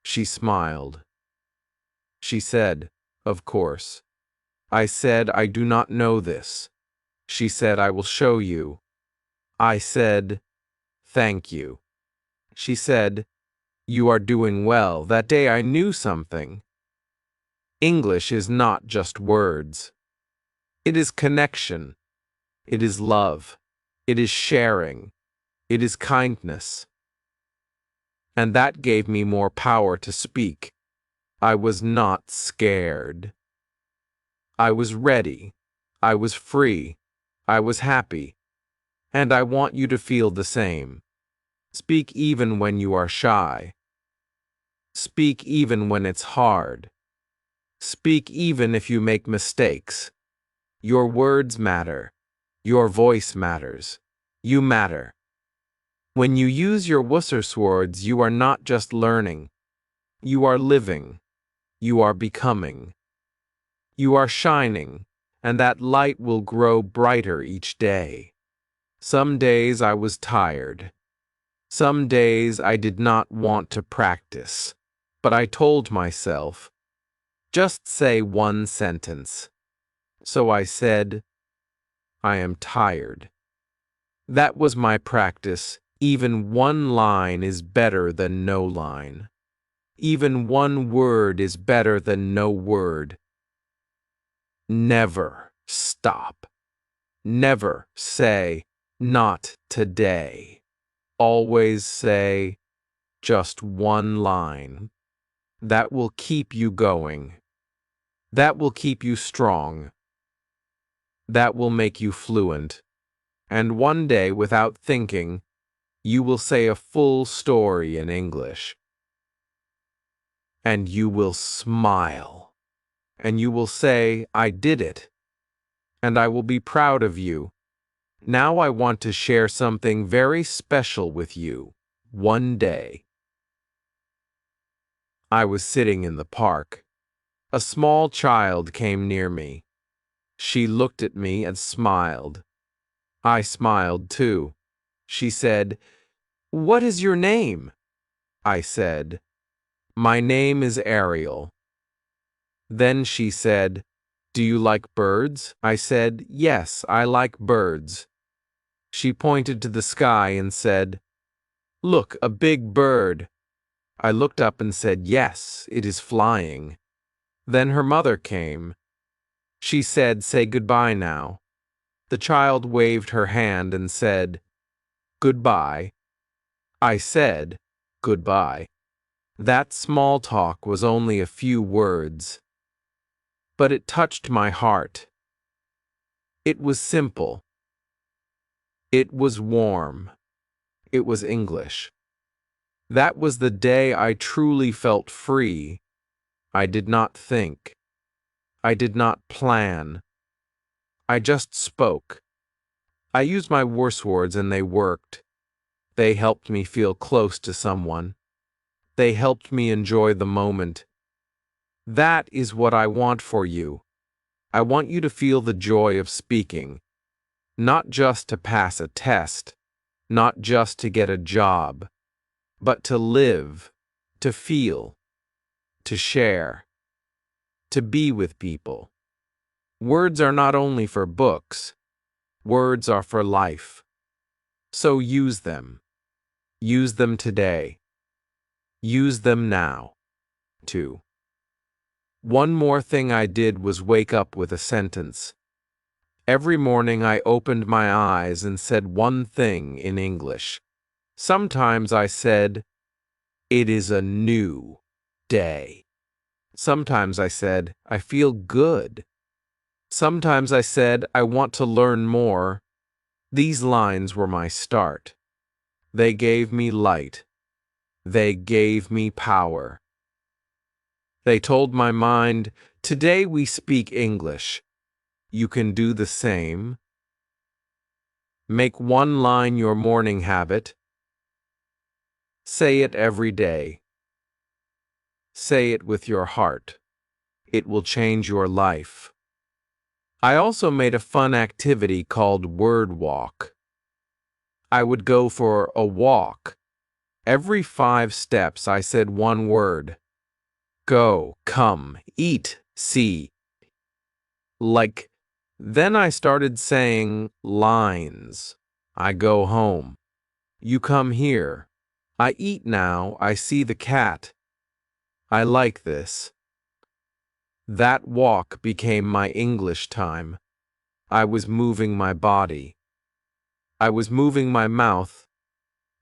Speaker 1: She smiled. She said, "Of course." I said, "I do not know this." She said, "I will show you." I said, "Thank you." She said, "You are doing well." That day I knew something. English is not just words. It is connection. It is love. It is sharing. It is kindness. And that gave me more power to speak. I was not scared. I was ready. I was free. I was happy. And I want you to feel the same. Speak even when you are shy. Speak even when it's hard. Speak even if you make mistakes. Your words matter. Your voice matters. You matter. When you use your Worcester swords, you are not just learning. You are living. You are becoming. You are shining, and that light will grow brighter each day. Some days I was tired. Some days I did not want to practice, but I told myself, just say one sentence. So I said, I am tired. That was my practice. Even one line is better than no line. Even one word is better than no word. Never stop. Never say, not today. Always say, just one line. That will keep you going. That will keep you strong. That will make you fluent. And one day, without thinking, you will say a full story in English. And you will smile. And you will say, I did it. And I will be proud of you. Now I want to share something very special with you. One day, I was sitting in the park. A small child came near me. She looked at me and smiled. I smiled too. She said, "What is your name?" I said, "My name is Ariel." Then she said, "Do you like birds?" I said, "Yes, I like birds." She pointed to the sky and said, "Look, a big bird." I looked up and said, "Yes, it is flying." Then her mother came. She said, "Say goodbye now." The child waved her hand and said, "Goodbye." I said, "Goodbye." That small talk was only a few words, but it touched my heart. It was simple. It was warm. It was English. That was the day I truly felt free. I did not think. I did not plan. I just spoke. I used my worse words and they worked. They helped me feel close to someone. They helped me enjoy the moment. That is what I want for you. I want you to feel the joy of speaking, not just to pass a test, not just to get a job, but to live, to feel, to share, to be with people. Words are not only for books, words are for life. So use them. Use them today. Use them now. 2. One more thing I did was wake up with a sentence. Every morning I opened my eyes and said one thing in English. Sometimes I said, "It is a new day." Sometimes I said, "I feel good." Sometimes I said, "I want to learn more." These lines were my start. They gave me light. They gave me power. They told my mind, today we speak English. You can do the same. Make one line your morning habit. Say it every day. Say it with your heart. It will change your life. I also made a fun activity called Word Walk. I would go for a walk. Every 5 steps I said one word. Go, come, eat, see. Then I started saying lines. I go home. You come here. I eat now. I see the cat. I like this. That walk became my English time. I was moving my body. I was moving my mouth.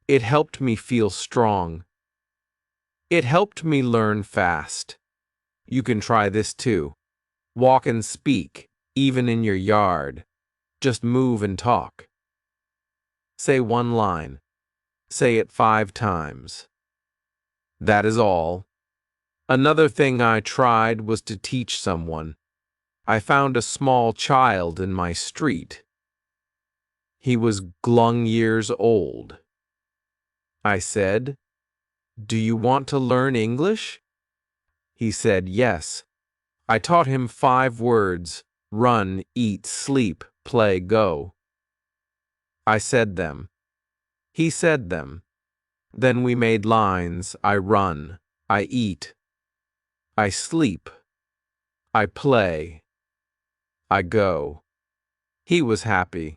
Speaker 1: It helped me feel strong. It helped me learn fast. You can try this too. Walk and speak, even in your yard. Just move and talk. Say one line. Say it 5 times. That is all. Another thing I tried was to teach someone. I found a small child in my street. He was glung years old. I said, "Do you want to learn English?" He said yes. I taught him 5 words: run, eat, sleep, play, go. I said them. He said them. Then we made lines. I run. I eat. I sleep. I play. I go. He was happy.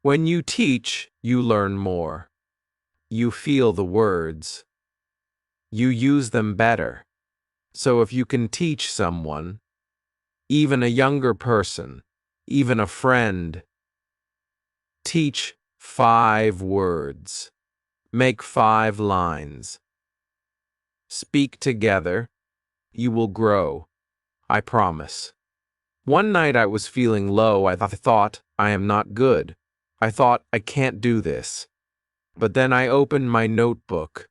Speaker 1: When you teach, you learn more. You feel the words. You use them better. So if you can teach someone, even a younger person, even a friend, teach 5 words. Make 5 lines. Speak together. You will grow. I promise. One night I was feeling low. I thought, I am not good. I thought, I can't do this. But then I opened my notebook.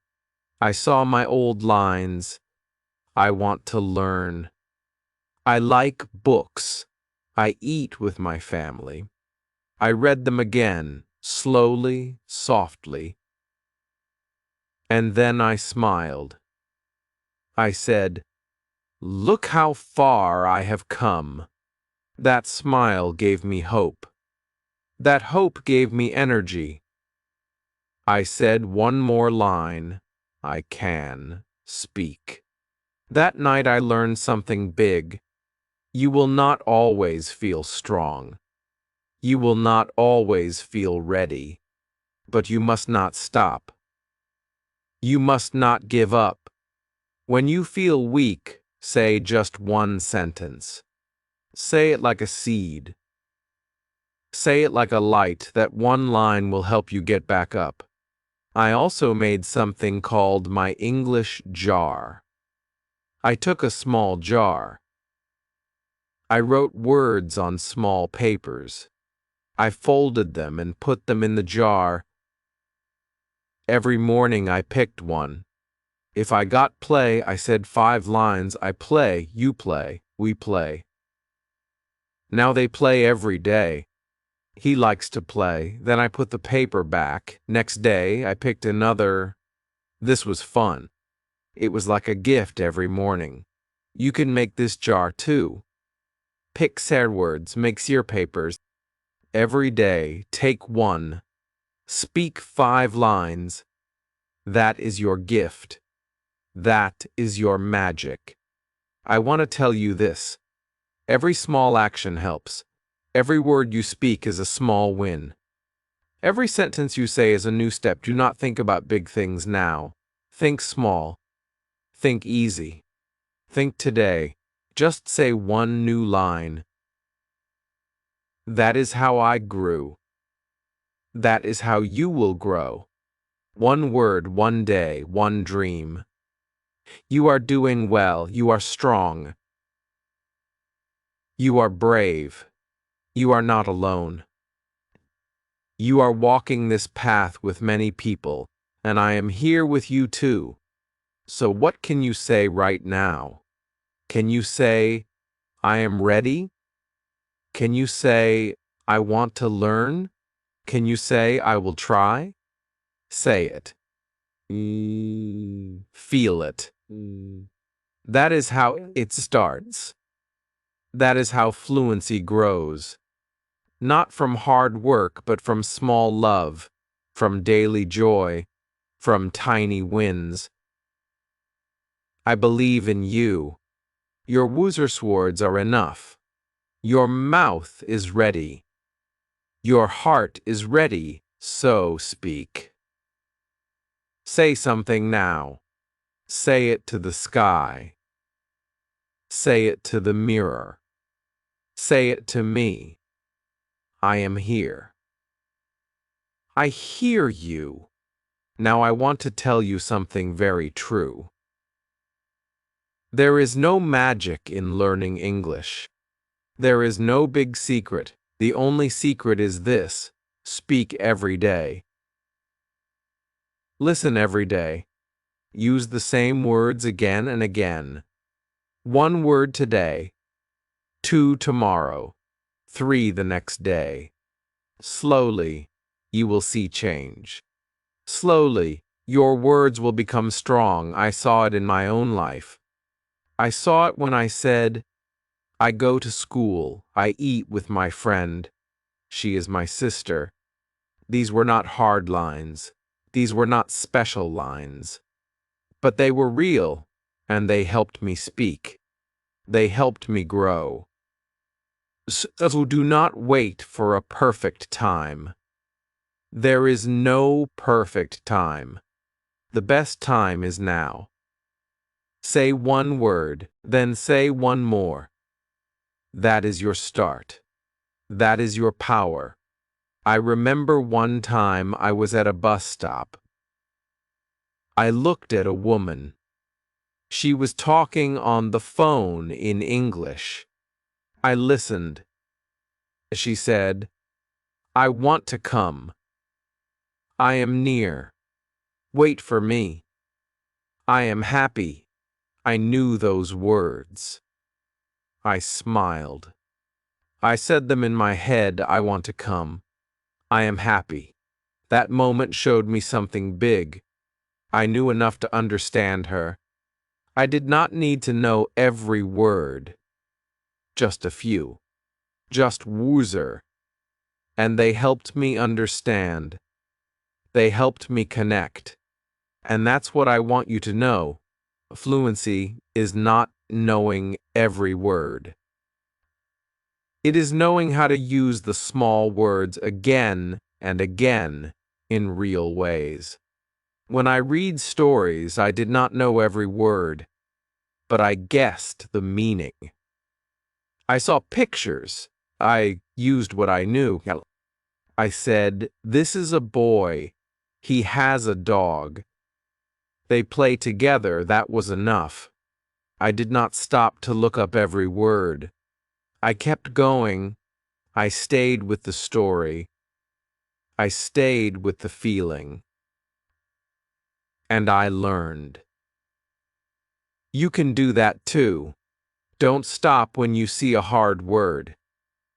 Speaker 1: I saw my old lines. I want to learn. I like books. I eat with my family. I read them again, slowly, softly. And then I smiled. I said, look how far I have come. That smile gave me hope. That hope gave me energy. I said one more line. I can speak. That night I learned something big. You will not always feel strong. You will not always feel ready. But you must not stop. You must not give up. When you feel weak, say just one sentence. Say it like a seed. Say it like a light. That one line will help you get back up. I also made something called my English jar. I took a small jar. I wrote words on small papers. I folded them and put them in the jar. Every morning I picked one. If I got play, I said 5 lines. I play, you play, we play. Now they play every day. He likes to play. Then I put the paper back. Next day, I picked another. This was fun. It was like a gift every morning. You can make this jar too. Pick sad words, make sear papers. Every day, take one. Speak 5 lines. That is your gift. That is your magic. I want to tell you this. Every small action helps. Every word you speak is a small win. Every sentence you say is a new step. Do not think about big things now. Think small. Think easy. Think today. Just say one new line. That is how I grew. That is how you will grow. One word, one day, one dream. You are doing well. You are strong. You are brave. You are not alone. You are walking this path with many people, and I am here with you too. So what can you say right now? Can you say, I am ready? Can you say, I want to learn? Can you say, I will try? Say it. Feel it. That is how it starts. That is how fluency grows. Not from hard work, but from small love, from daily joy, from tiny wins. I believe in you. Your Wuzerswords are enough. Your mouth is ready. Your heart is ready, so speak. Say something now. Say it to the sky. Say it to the mirror. Say it to me. I am here. I hear you. Now I want to tell you something very true. There is no magic in learning English. There is no big secret. The only secret is this: speak every day. Listen every day. Use the same words again and again. 1 word today, 2 tomorrow, 3 the next day. Slowly, you will see change. Slowly, your words will become strong. I saw it in my own life. I saw it when I said, I go to school, I eat with my friend. She is my sister. These were not hard lines. These were not special lines. But they were real, and they helped me speak. They helped me grow. So do not wait for a perfect time. There is no perfect time. The best time is now. Say one word, then say one more. That is your start. That is your power. I remember one time I was at a bus stop. I looked at a woman. She was talking on the phone in English. I listened. She said, I want to come. I am near. Wait for me. I am happy. I knew those words. I smiled. I said them in my head, I want to come. I am happy. That moment showed me something big. I knew enough to understand her. I did not need to know every word. Just a few. Just woozer. And they helped me understand. They helped me connect. And that's what I want you to know. Fluency is not knowing every word. It is knowing how to use the small words again and again in real ways. When I read stories, I did not know every word, but I guessed the meaning. I saw pictures. I used what I knew. I said, this is a boy. He has a dog. They play together. That was enough. I did not stop to look up every word. I kept going. I stayed with the story. I stayed with the feeling. And I learned. You can do that too. Don't stop when you see a hard word.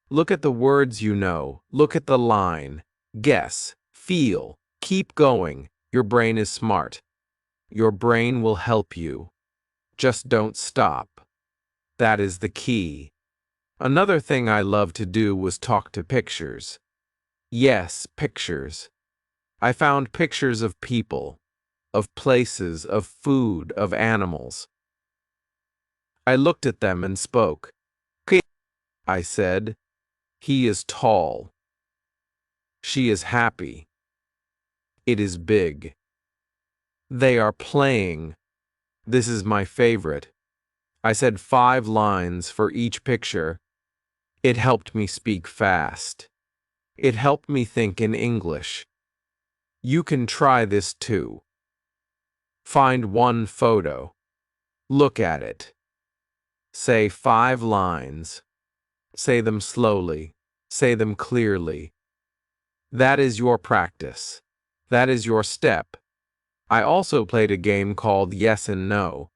Speaker 1: Look at the words you know. Look at the line. Guess. Feel. Keep going. Your brain is smart. Your brain will help you. Just don't stop. That is the key. Another thing I loved to do was talk to pictures. Yes, pictures. I found pictures of people, of places, of food, of animals. I looked at them and spoke. I said, he is tall. She is happy. It is big. They are playing. This is my favorite. I said 5 lines for each picture. It helped me speak fast. It helped me think in English. You can try this too. Find one photo. Look at it. Say 5 lines. Say them slowly. Say them clearly. That is your practice. That is your step. I also played a game called Yes and No.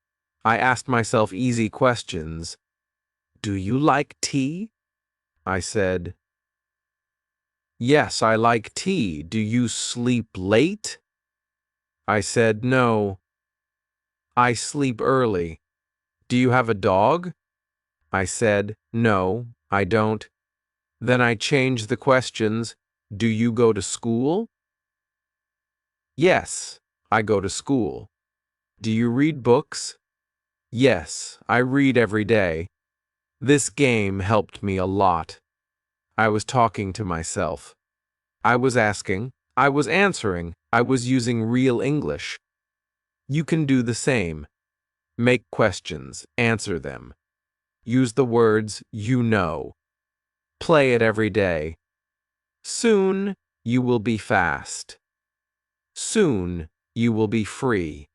Speaker 1: I asked myself easy questions. Do you like tea? I said, yes, I like tea. Do you sleep late? I said, no. I sleep early. Do you have a dog? I said, no, I don't. Then I changed the questions. Do you go to school? Yes, I go to school. Do you read books? Yes, I read every day. This game helped me a lot. I was talking to myself. I was asking. I was answering. I was using real English. You can do the same. Make questions. Answer them. Use the words you know. Play it every day. Soon, you will be fast. Soon, you will be free.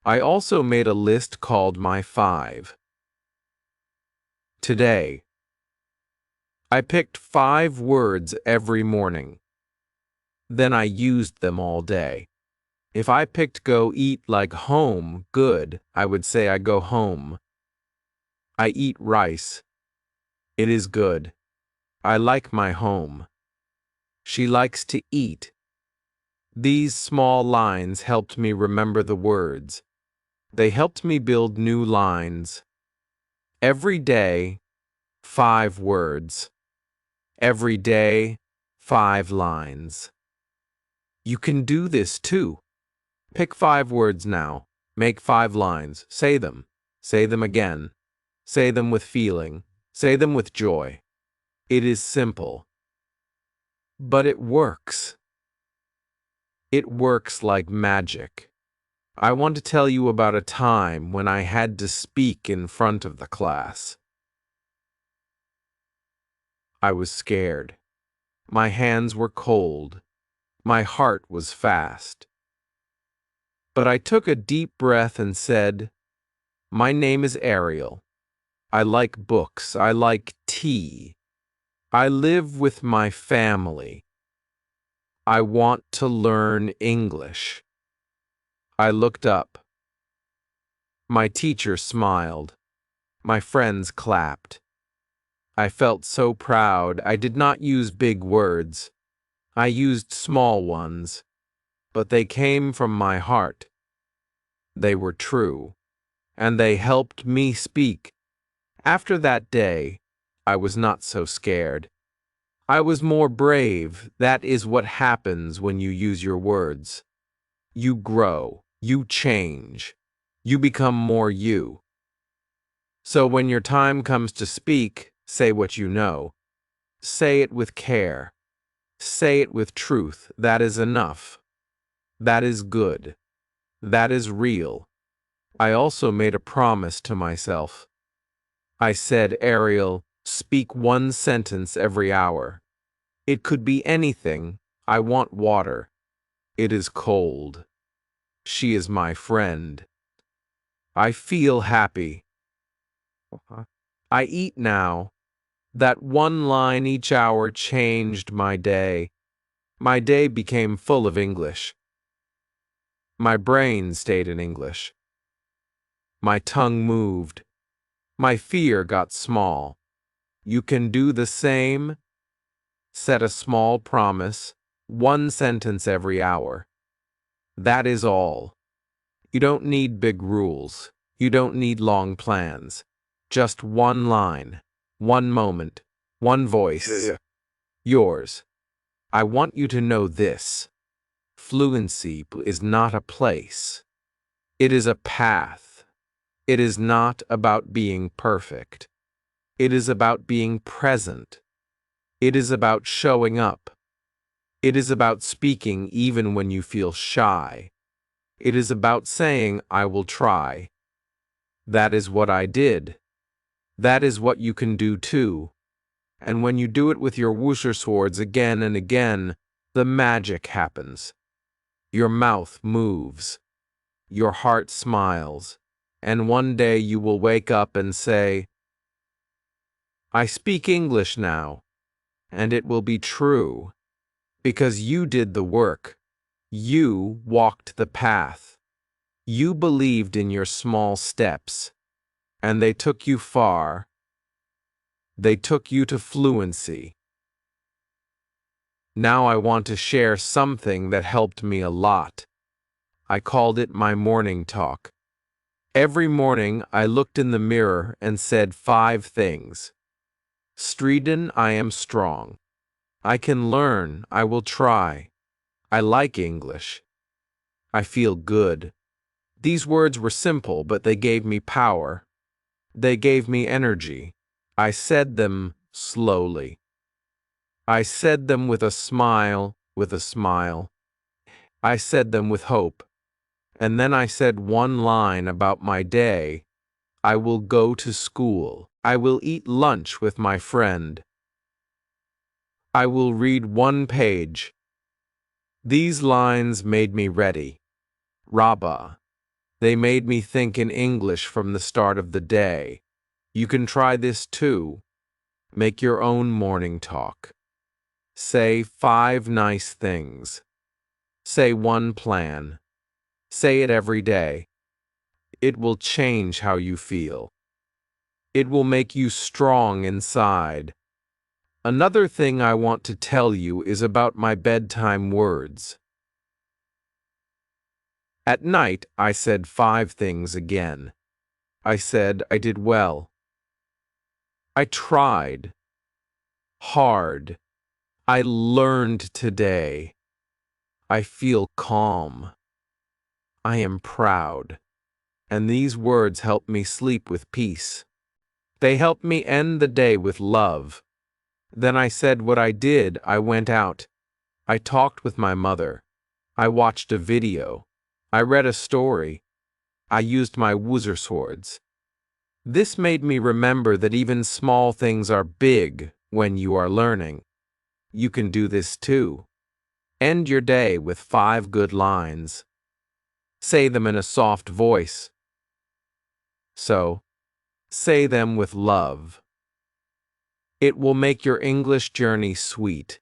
Speaker 1: I also made a list called My 5. Today, I picked 5 words every morning. Then I used them all day. If I picked go eat like home, good, I would say I go home. I eat rice. It is good. I like my home. She likes to eat. These small lines helped me remember the words. They helped me build new lines. Every day, 5 words. Every day, 5 lines. You can do this too. Pick 5 words now. Make 5 lines. Say them. Say them again. Say them with feeling. Say them with joy. It is simple. But it works. It works like magic. I want to tell you about a time when I had to speak in front of the class. I was scared. My hands were cold. My heart was fast. But I took a deep breath and said, "My name is Ariel. I like books. I like tea. I live with my family. I want to learn English." I looked up. My teacher smiled. My friends clapped. I felt so proud. I did not use big words. I used small ones, but they came from my heart. They were true, and they helped me speak. After that day, I was not so scared. I was more brave. That is what happens when you use your words. You grow, you change, you become more you. So when your time comes to speak, say what you know. Say it with care. Say it with truth. That is enough. That is good. That is real. I also made a promise to myself. I said, Ariel, speak 1 sentence every hour. It could be anything. I want water. It is cold. She is my friend. I feel happy. I eat now. That 1 line each hour changed my day. My day became full of English. My brain stayed in English. My tongue moved. My fear got small. You can do the same. Set a small promise, 1 sentence every hour. That is all. You don't need big rules. You don't need long plans. Just 1 line, 1 moment, 1 voice. Yours. I want you to know this. Fluency is not a place. It is a path. It is not about being perfect. It is about being present. It is about showing up. It is about speaking even when you feel shy. It is about saying, I will try. That is what I did. That is what you can do too. And when you do it with your wusher swords again and again, the magic happens. Your mouth moves. Your heart smiles. And one day you will wake up and say, I speak English now. And it will be true. Because you did the work. You walked the path. You believed in your small steps. And they took you far. They took you to fluency. Now I want to share something that helped me a lot. I called it my morning talk. Every morning I looked in the mirror and said 5 things. Striden, I am strong. I can learn. I will try. I like English. I feel good. These words were simple, but they gave me power. They gave me energy. I said them slowly. I said them with a smile, I said them with hope. And then I said 1 line about my day. I will go to school. I will eat lunch with my friend. I will read 1 page. These lines made me ready. Rabba. They made me think in English from the start of the day. You can try this too. Make your own morning talk. Say 5 nice things. Say 1 plan. Say it every day. It will change how you feel. It will make you strong inside. Another thing I want to tell you is about my bedtime words. At night, I said 5 things again. I said I did well. I tried hard. I learned today. I feel calm. I am proud. And these words help me sleep with peace. They help me end the day with love. Then I said what I did. I went out. I talked with my mother. I watched a video. I read a story. I used my woozer swords. This made me remember that even small things are big when you are learning. You can do this too. End your day with 5 good lines. Say them in a soft voice. So, say them with love. It will make your English journey sweet.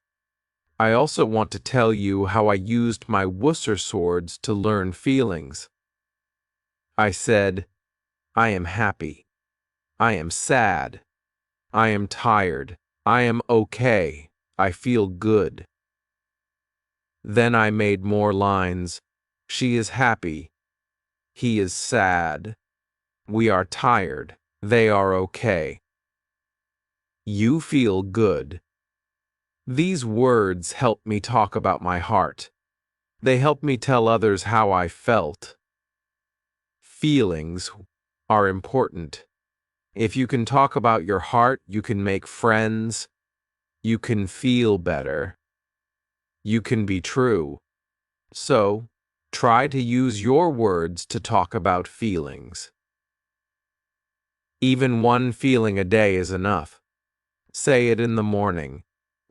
Speaker 1: I also want to tell you how I used my woozer swords to learn feelings. I said, I am happy. I am sad. I am tired. I am okay. I feel good. Then I made more lines. She is happy. He is sad. We are tired. They are okay. You feel good. These words help me talk about my heart. They help me tell others how I felt. Feelings are important. If you can talk about your heart, you can make friends. You can feel better. You can be true. So, try to use your words to talk about feelings. Even one feeling a day is enough. Say it in the morning.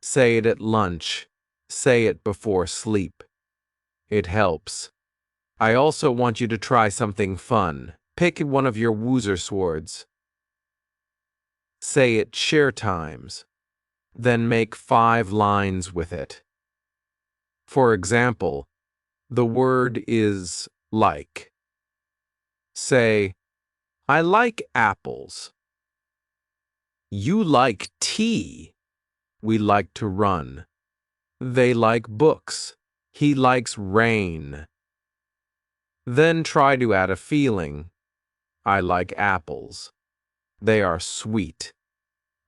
Speaker 1: Say it at lunch. Say it before sleep. It helps. I also want you to try something fun. Pick one of your woozer swords. Say it share times. Then make 5 lines with it. For example, the word is like. Say, I like apples. You like tea. We like to run. They like books. He likes rain. Then try to add a feeling. I like apples. They are sweet.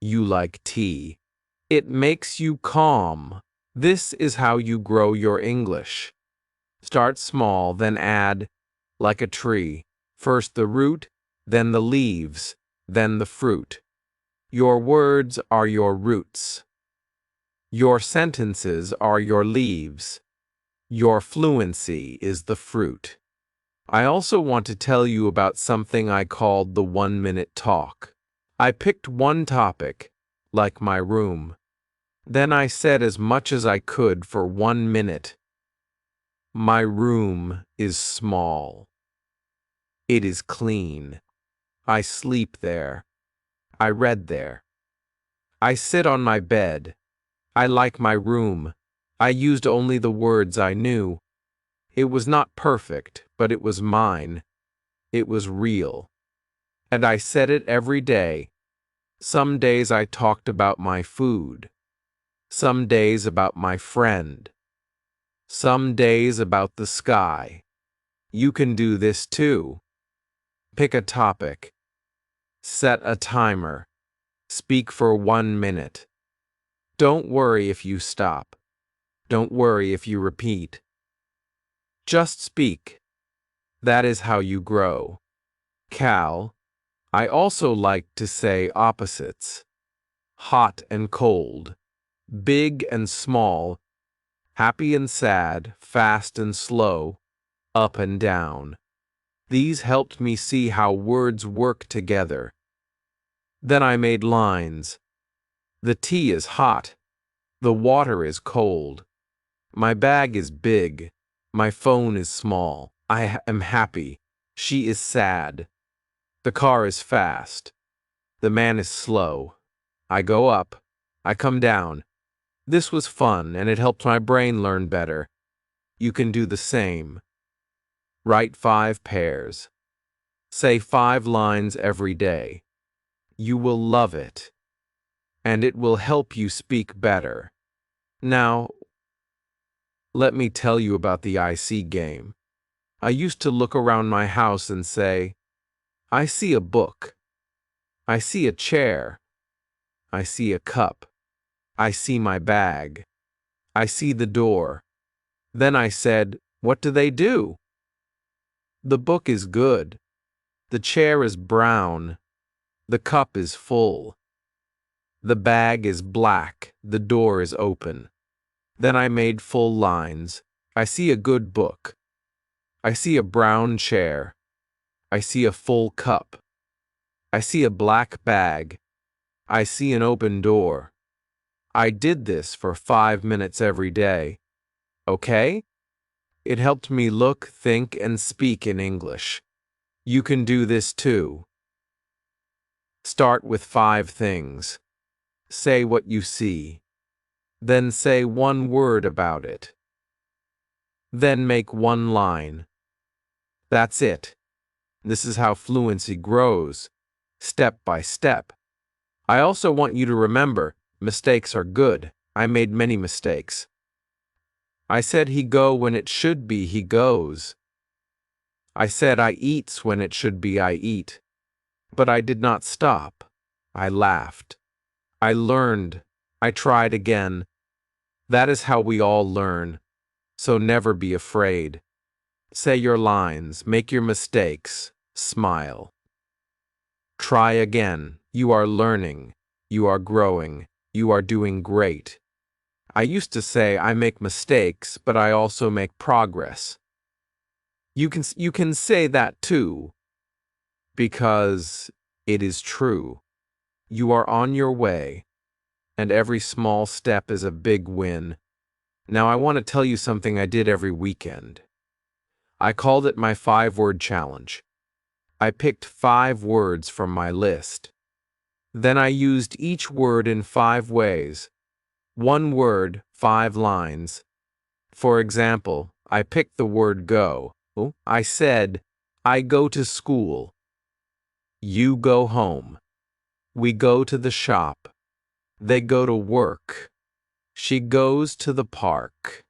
Speaker 1: You like tea. It makes you calm. This is how you grow your English. Start small, then add, like a tree. First the root, then the leaves, then the fruit. Your words are your roots. Your sentences are your leaves. Your fluency is the fruit. I also want to tell you about something I called the 1-minute talk. I picked one topic, like my room. Then I said as much as I could for 1 minute. My room is small. It is clean. I sleep there. I read there. I sit on my bed. I like my room. I used only the words I knew. It was not perfect, but it was mine. It was real. And I said it every day. Some days I talked about my food. Some days about my friend. Some days about the sky. You can do this too. Pick a topic. Set a timer. Speak for 1 minute. Don't worry if you stop. Don't worry if you repeat. Just speak. That is how you grow. Cal, I also like to say opposites. Hot and cold. Big and small. Happy and sad. Fast and slow. Up and down. These helped me see how words work together. Then I made lines. The tea is hot. The water is cold. My bag is big. My phone is small. I am happy. She is sad. The car is fast. The man is slow. I go up. I come down. This was fun, and it helped my brain learn better. You can do the same. Write 5 pairs. Say 5 lines every day. You will love it, and it will help you speak better. Now, let me tell you about the I see game. I used to look around my house and say, I see a book. I see a chair. I see a cup. I see my bag. I see the door. Then I said, "What do they do?" The book is good. The chair is brown. The cup is full. The bag is black. The door is open. Then I made full lines. I see a good book. I see a brown chair. I see a full cup. I see a black bag. I see an open door. I did this for 5 minutes every day. Okay? It helped me look, think, and speak in English. You can do this too. Start with 5 things. Say what you see. Then say 1 word about it. Then make 1 line. That's it. This is how fluency grows, step by step. I also want you to remember, mistakes are good. I made many mistakes. I said he go when it should be he goes. I said I eats when it should be I eat. But I did not stop. I laughed. I learned. I tried again. That is how we all learn. So never be afraid. Say your lines, make your mistakes, smile. Try again. You are learning. You are growing. You are doing great. I used to say I make mistakes, but I also make progress. You can say that too, because it is true. You are on your way, and every small step is a big win. Now I want to tell you something I did every weekend. I called it my 5-word challenge. I picked 5 words from my list. Then I used each word in 5 ways. 1 word, 5 lines. For example, I picked the word go. I said, I go to school. You go home. We go to the shop. They go to work. She goes to the park.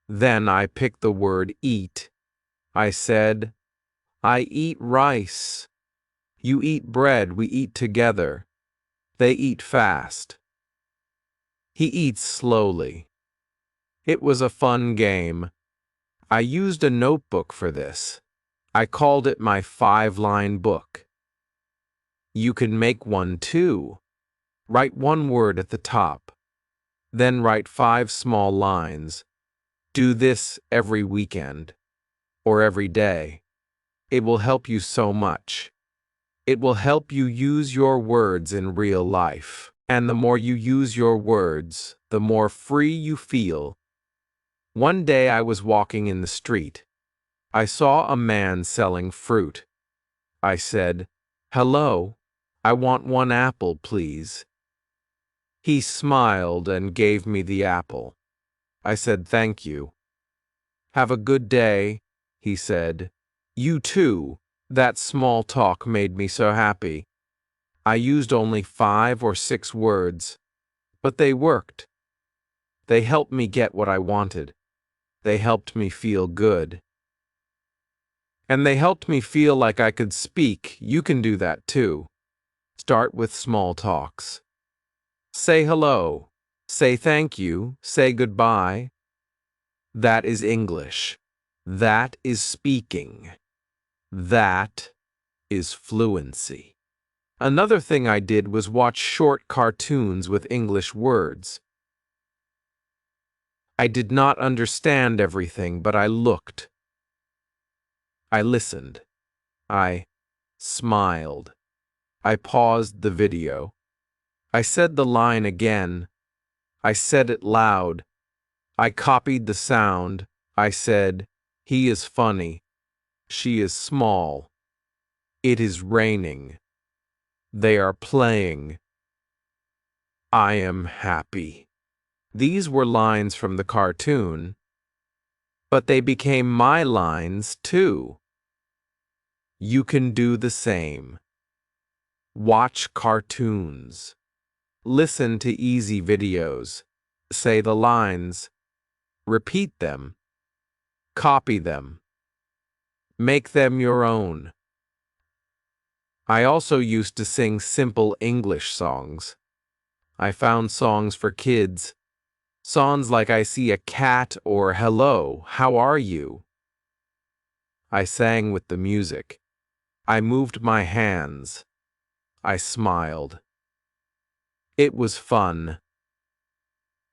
Speaker 1: Then I picked the word eat. I said, I eat rice. You eat bread, we eat together. They eat fast. He eats slowly. It was a fun game. I used a notebook for this. I called it my 5-line book. You can make one too. Write 1 word at the top. Then write 5 small lines. Do this every weekend or every day. It will help you so much. It will help you use your words in real life. And the more you use your words, the more free you feel. One day I was walking in the street. I saw a man selling fruit. I said, "Hello, I want 1 apple, please." He smiled and gave me the apple. I said, "Thank you." "Have a good day," he said. "You too." That small talk made me so happy. I used only 5 or 6 words, but they worked. They helped me get what I wanted. They helped me feel good. And they helped me feel like I could speak. You can do that too. Start with small talks. Say hello. Say thank you. Say goodbye. That is English. That is speaking. That is fluency. Another thing I did was watch short cartoons with English words. I did not understand everything, but I looked. I listened. I smiled. I paused the video. I said the line again. I said it loud. I copied the sound. I said, "He is funny. She is small. It is raining. They are playing. I am happy." These were lines from the cartoon, but they became my lines too. You can do the same. Watch cartoons. Listen to easy videos. Say the lines. Repeat them. Copy them. Make them your own. I also used to sing simple English songs. I found songs for kids. Songs like I see a cat or hello, how are you? I sang with the music. I moved my hands. I smiled. It was fun.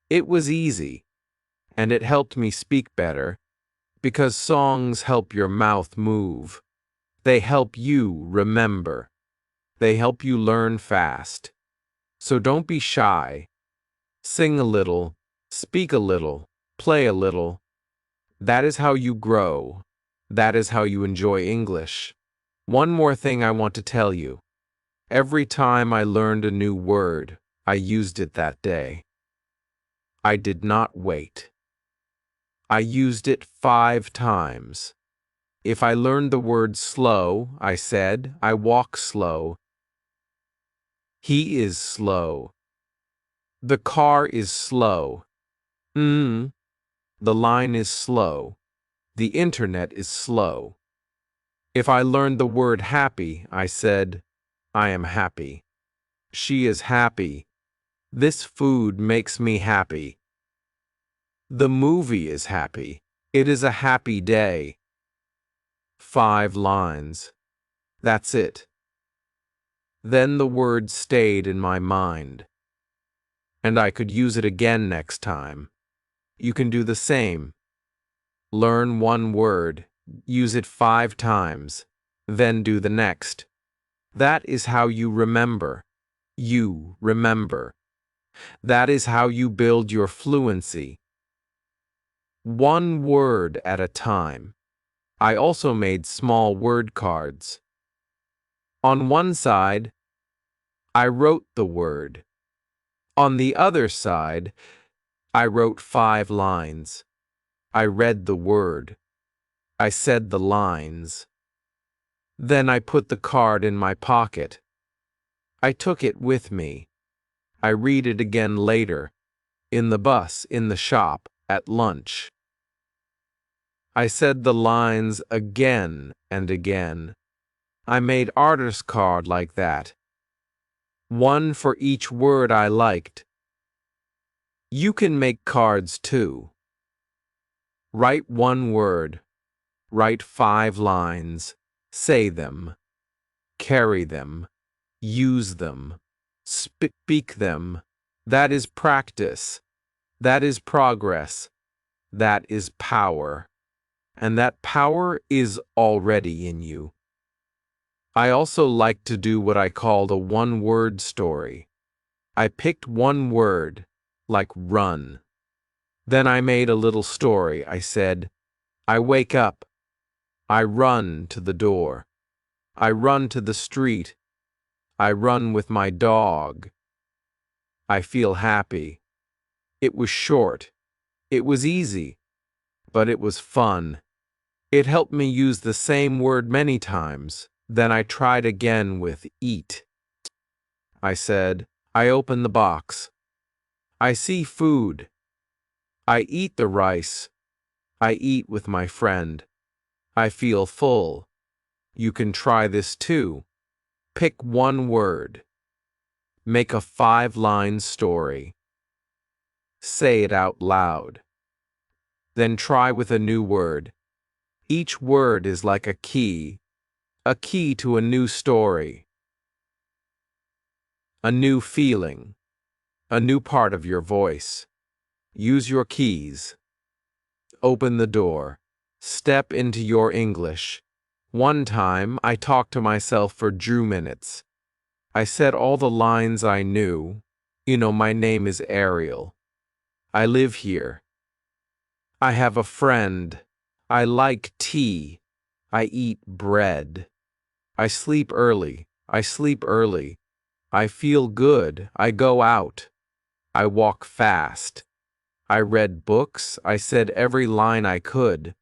Speaker 1: It was easy, and it helped me speak better, because songs help your mouth move. They help you remember. They help you learn fast. So don't be shy. Sing a little, speak a little, play a little. That is how you grow. That is how you enjoy English. One more thing I want to tell you. Every time I learned a new word, I used it that day. I did not wait. I used it 5 times. If I learned the word slow, I said, I walk slow. He is slow. The car is slow. The line is slow. The internet is slow. If I learned the word happy, I said, I am happy. She is happy. This food makes me happy. The movie is happy. It is a happy day. 5 lines. That's it. Then the word stayed in my mind. And I could use it again next time. You can do the same. Learn one word, use it 5 times, then do the next. That is how you remember. You remember. That is how you build your fluency. One word at a time. I also made small word cards. On one side, I wrote the word. On the other side, I wrote 5 lines. I read the word. I said the lines. Then I put the card in my pocket. I took it with me. I read it again later, in the bus, in the shop, at lunch. I said the lines again and again. I made artist card like that. One for each word I liked. You can make cards too. Write one word. Write 5 lines. Say them. Carry them. Use them. Speak them. That is practice. That is progress. That is power. And that power is already in you. I also like to do what I called a one-word story. I picked one word, like run. Then I made a little story. I said, I wake up. I run to the door. I run to the street. I run with my dog. I feel happy. It was short. It was easy. But it was fun. It helped me use the same word many times. Then I tried again with eat. I said, I open the box. I see food. I eat the rice. I eat with my friend. I feel full. You can try this too. Pick one word. Make a 5-line story. Say it out loud. Then try with a new word. Each word is like a key to a new story, a new feeling, a new part of your voice. Use your keys. Open the door. Step into your English. One time, I talked to myself for 2 minutes. I said all the lines I knew. My name is Ariel. I live here. I have a friend. I like tea. I eat bread. I sleep early. I sleep early. I feel good. I go out. I walk fast. I read books. I said every line I could.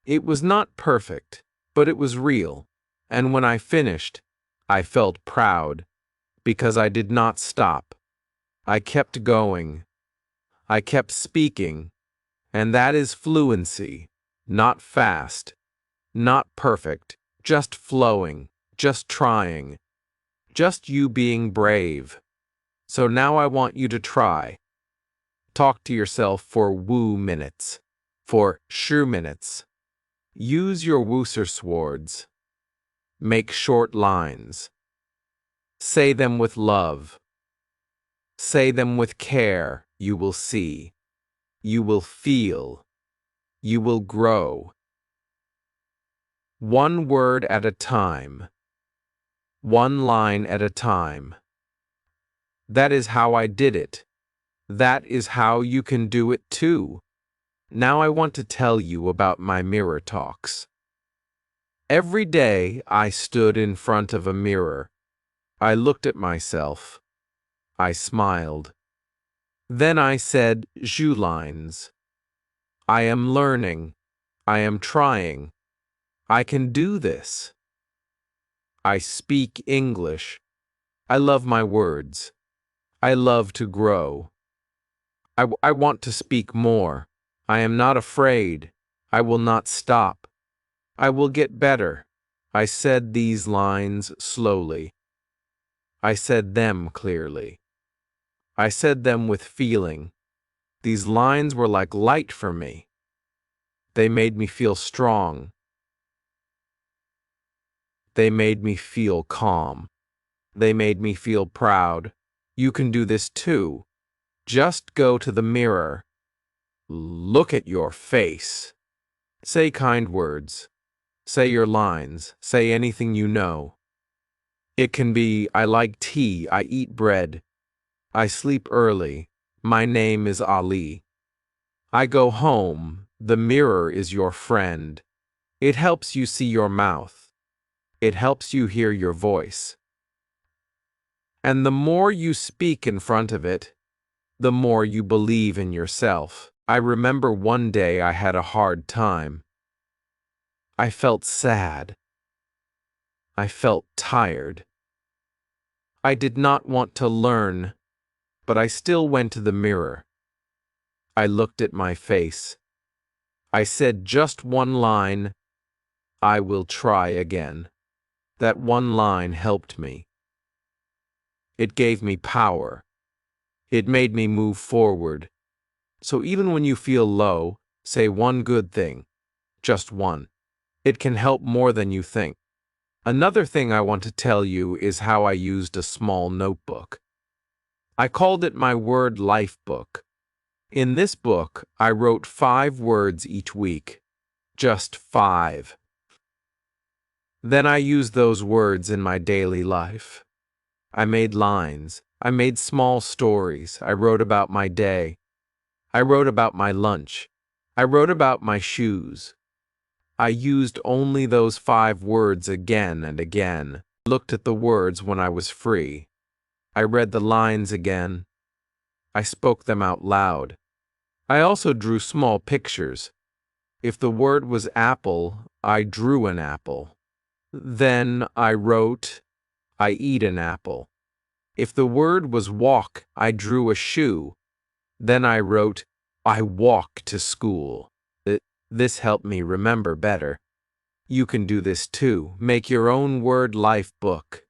Speaker 1: It was not perfect, but it was real. And when I finished, I felt proud, because I did not stop. I kept going. I kept speaking. And that is fluency. Not fast. Not perfect. Just flowing. Just trying. Just you being brave. So now I want you to try. Talk to yourself for woo minutes, for shu minutes. Use your woosers. Make short lines. Say them with love. Say them with care. You will see. You will feel. You will grow. One word at a time. One line at a time. That is how I did it. That is how you can do it too. Now I want to tell you about my mirror talks. Every day I stood in front of a mirror. I looked at myself. I smiled. Then I said zhu lines. I am learning. I am trying. I can do this. I speak English. I love my words. I love to grow. I want to speak more. I am not afraid. I will not stop. I will get better. I said these lines slowly. I said them clearly. I said them with feeling. These lines were like light for me. They made me feel strong. They made me feel calm. They made me feel proud. You can do this too. Just go to the mirror. Look at your face. Say kind words. Say your lines. Say anything you know. It can be, I like tea, I eat bread. I sleep early. My name is Ali. I go home. The mirror is your friend. It helps you see your mouth. It helps you hear your voice. And the more you speak in front of it, the more you believe in yourself. I remember one day I had a hard time. I felt sad. I felt tired. I did not want to learn, but I still went to the mirror. I looked at my face. I said just one line, I will try again. That one line helped me. It gave me power. It made me move forward. So even when you feel low, say one good thing. Just one. It can help more than you think. Another thing I want to tell you is how I used a small notebook. I called it my word life book. In this book, I wrote 5 words each week. Just 5. Then I used those words in my daily life. I made lines. I made small stories. I wrote about my day. I wrote about my lunch. I wrote about my shoes. I used only those 5 words again and again. I looked at the words when I was free. I read the lines again. I spoke them out loud. I also drew small pictures. If the word was apple, I drew an apple. Then I wrote, I eat an apple. If the word was walk, I drew a shoe. Then I wrote, I walk to school. This helped me remember better. You can do this too. Make your own word life book.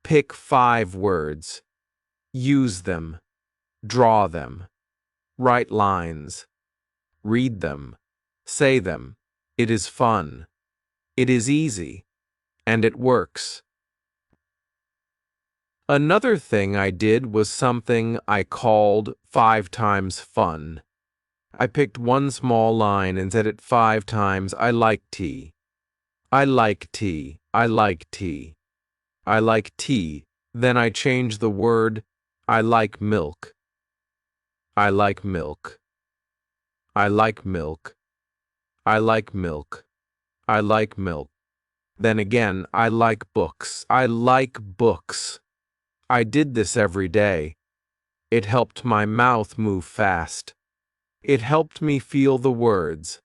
Speaker 1: Pick 5 words. Use them. Draw them. Write lines. Read them. Say them. It is fun. It is easy. And it works. Another thing I did was something I called 5 times fun. I picked one small line and said it 5 times. I like tea. I like tea. I like tea. I like tea. Then I changed the word. I like milk. I like milk. I like milk. I like milk. I like milk. Then again, I like books. I like books. I did this every day. It helped my mouth move fast. It helped me feel the words.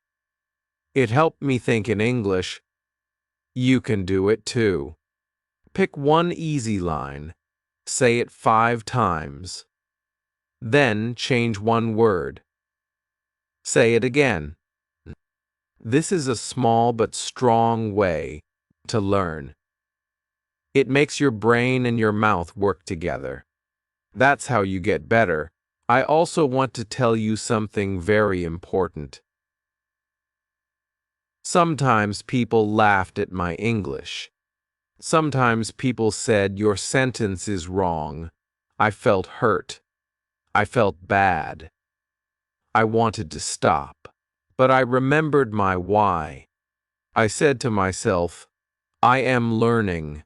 Speaker 1: It helped me think in English. You can do it too. Pick one easy line. Say it 5 times. Then change one word. Say it again. This is a small but strong way to learn. It makes your brain and your mouth work together. That's how you get better. I also want to tell you something very important. Sometimes people laughed at my English. Sometimes people said your sentence is wrong. I felt hurt. I felt bad. I wanted to stop. But I remembered my why. I said to myself, I am learning.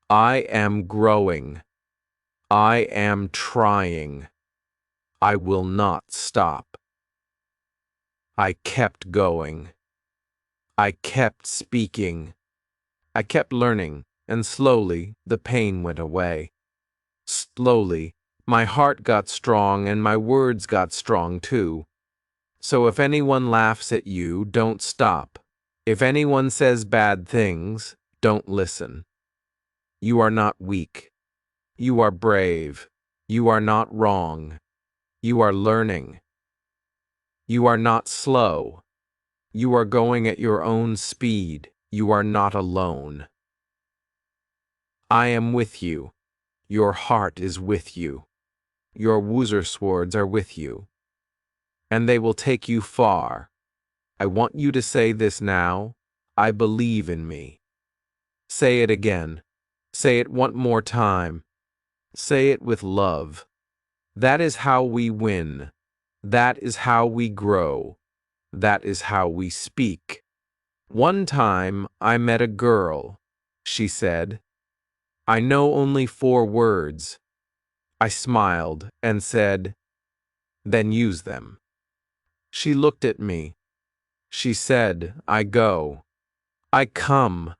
Speaker 1: I am growing. I am trying. I will not stop. I kept going. I kept speaking. I kept learning, and slowly the pain went away. Slowly, my heart got strong and my words got strong too. So if anyone laughs at you, don't stop. If anyone says bad things, don't listen. You are not weak. You are brave. You are not wrong. You are learning. You are not slow. You are going at your own speed. You are not alone. I am with you. Your heart is with you. Your woozer swords are with you. And they will take you far. I want you to say this now. I believe in me. Say it again. Say it one more time. Say it with love. That is how we win. That is how we grow. That is how we speak. One time I met a girl. She said, I know only 4 words. I smiled and said, then use them. She looked at me. She said, I go. I come.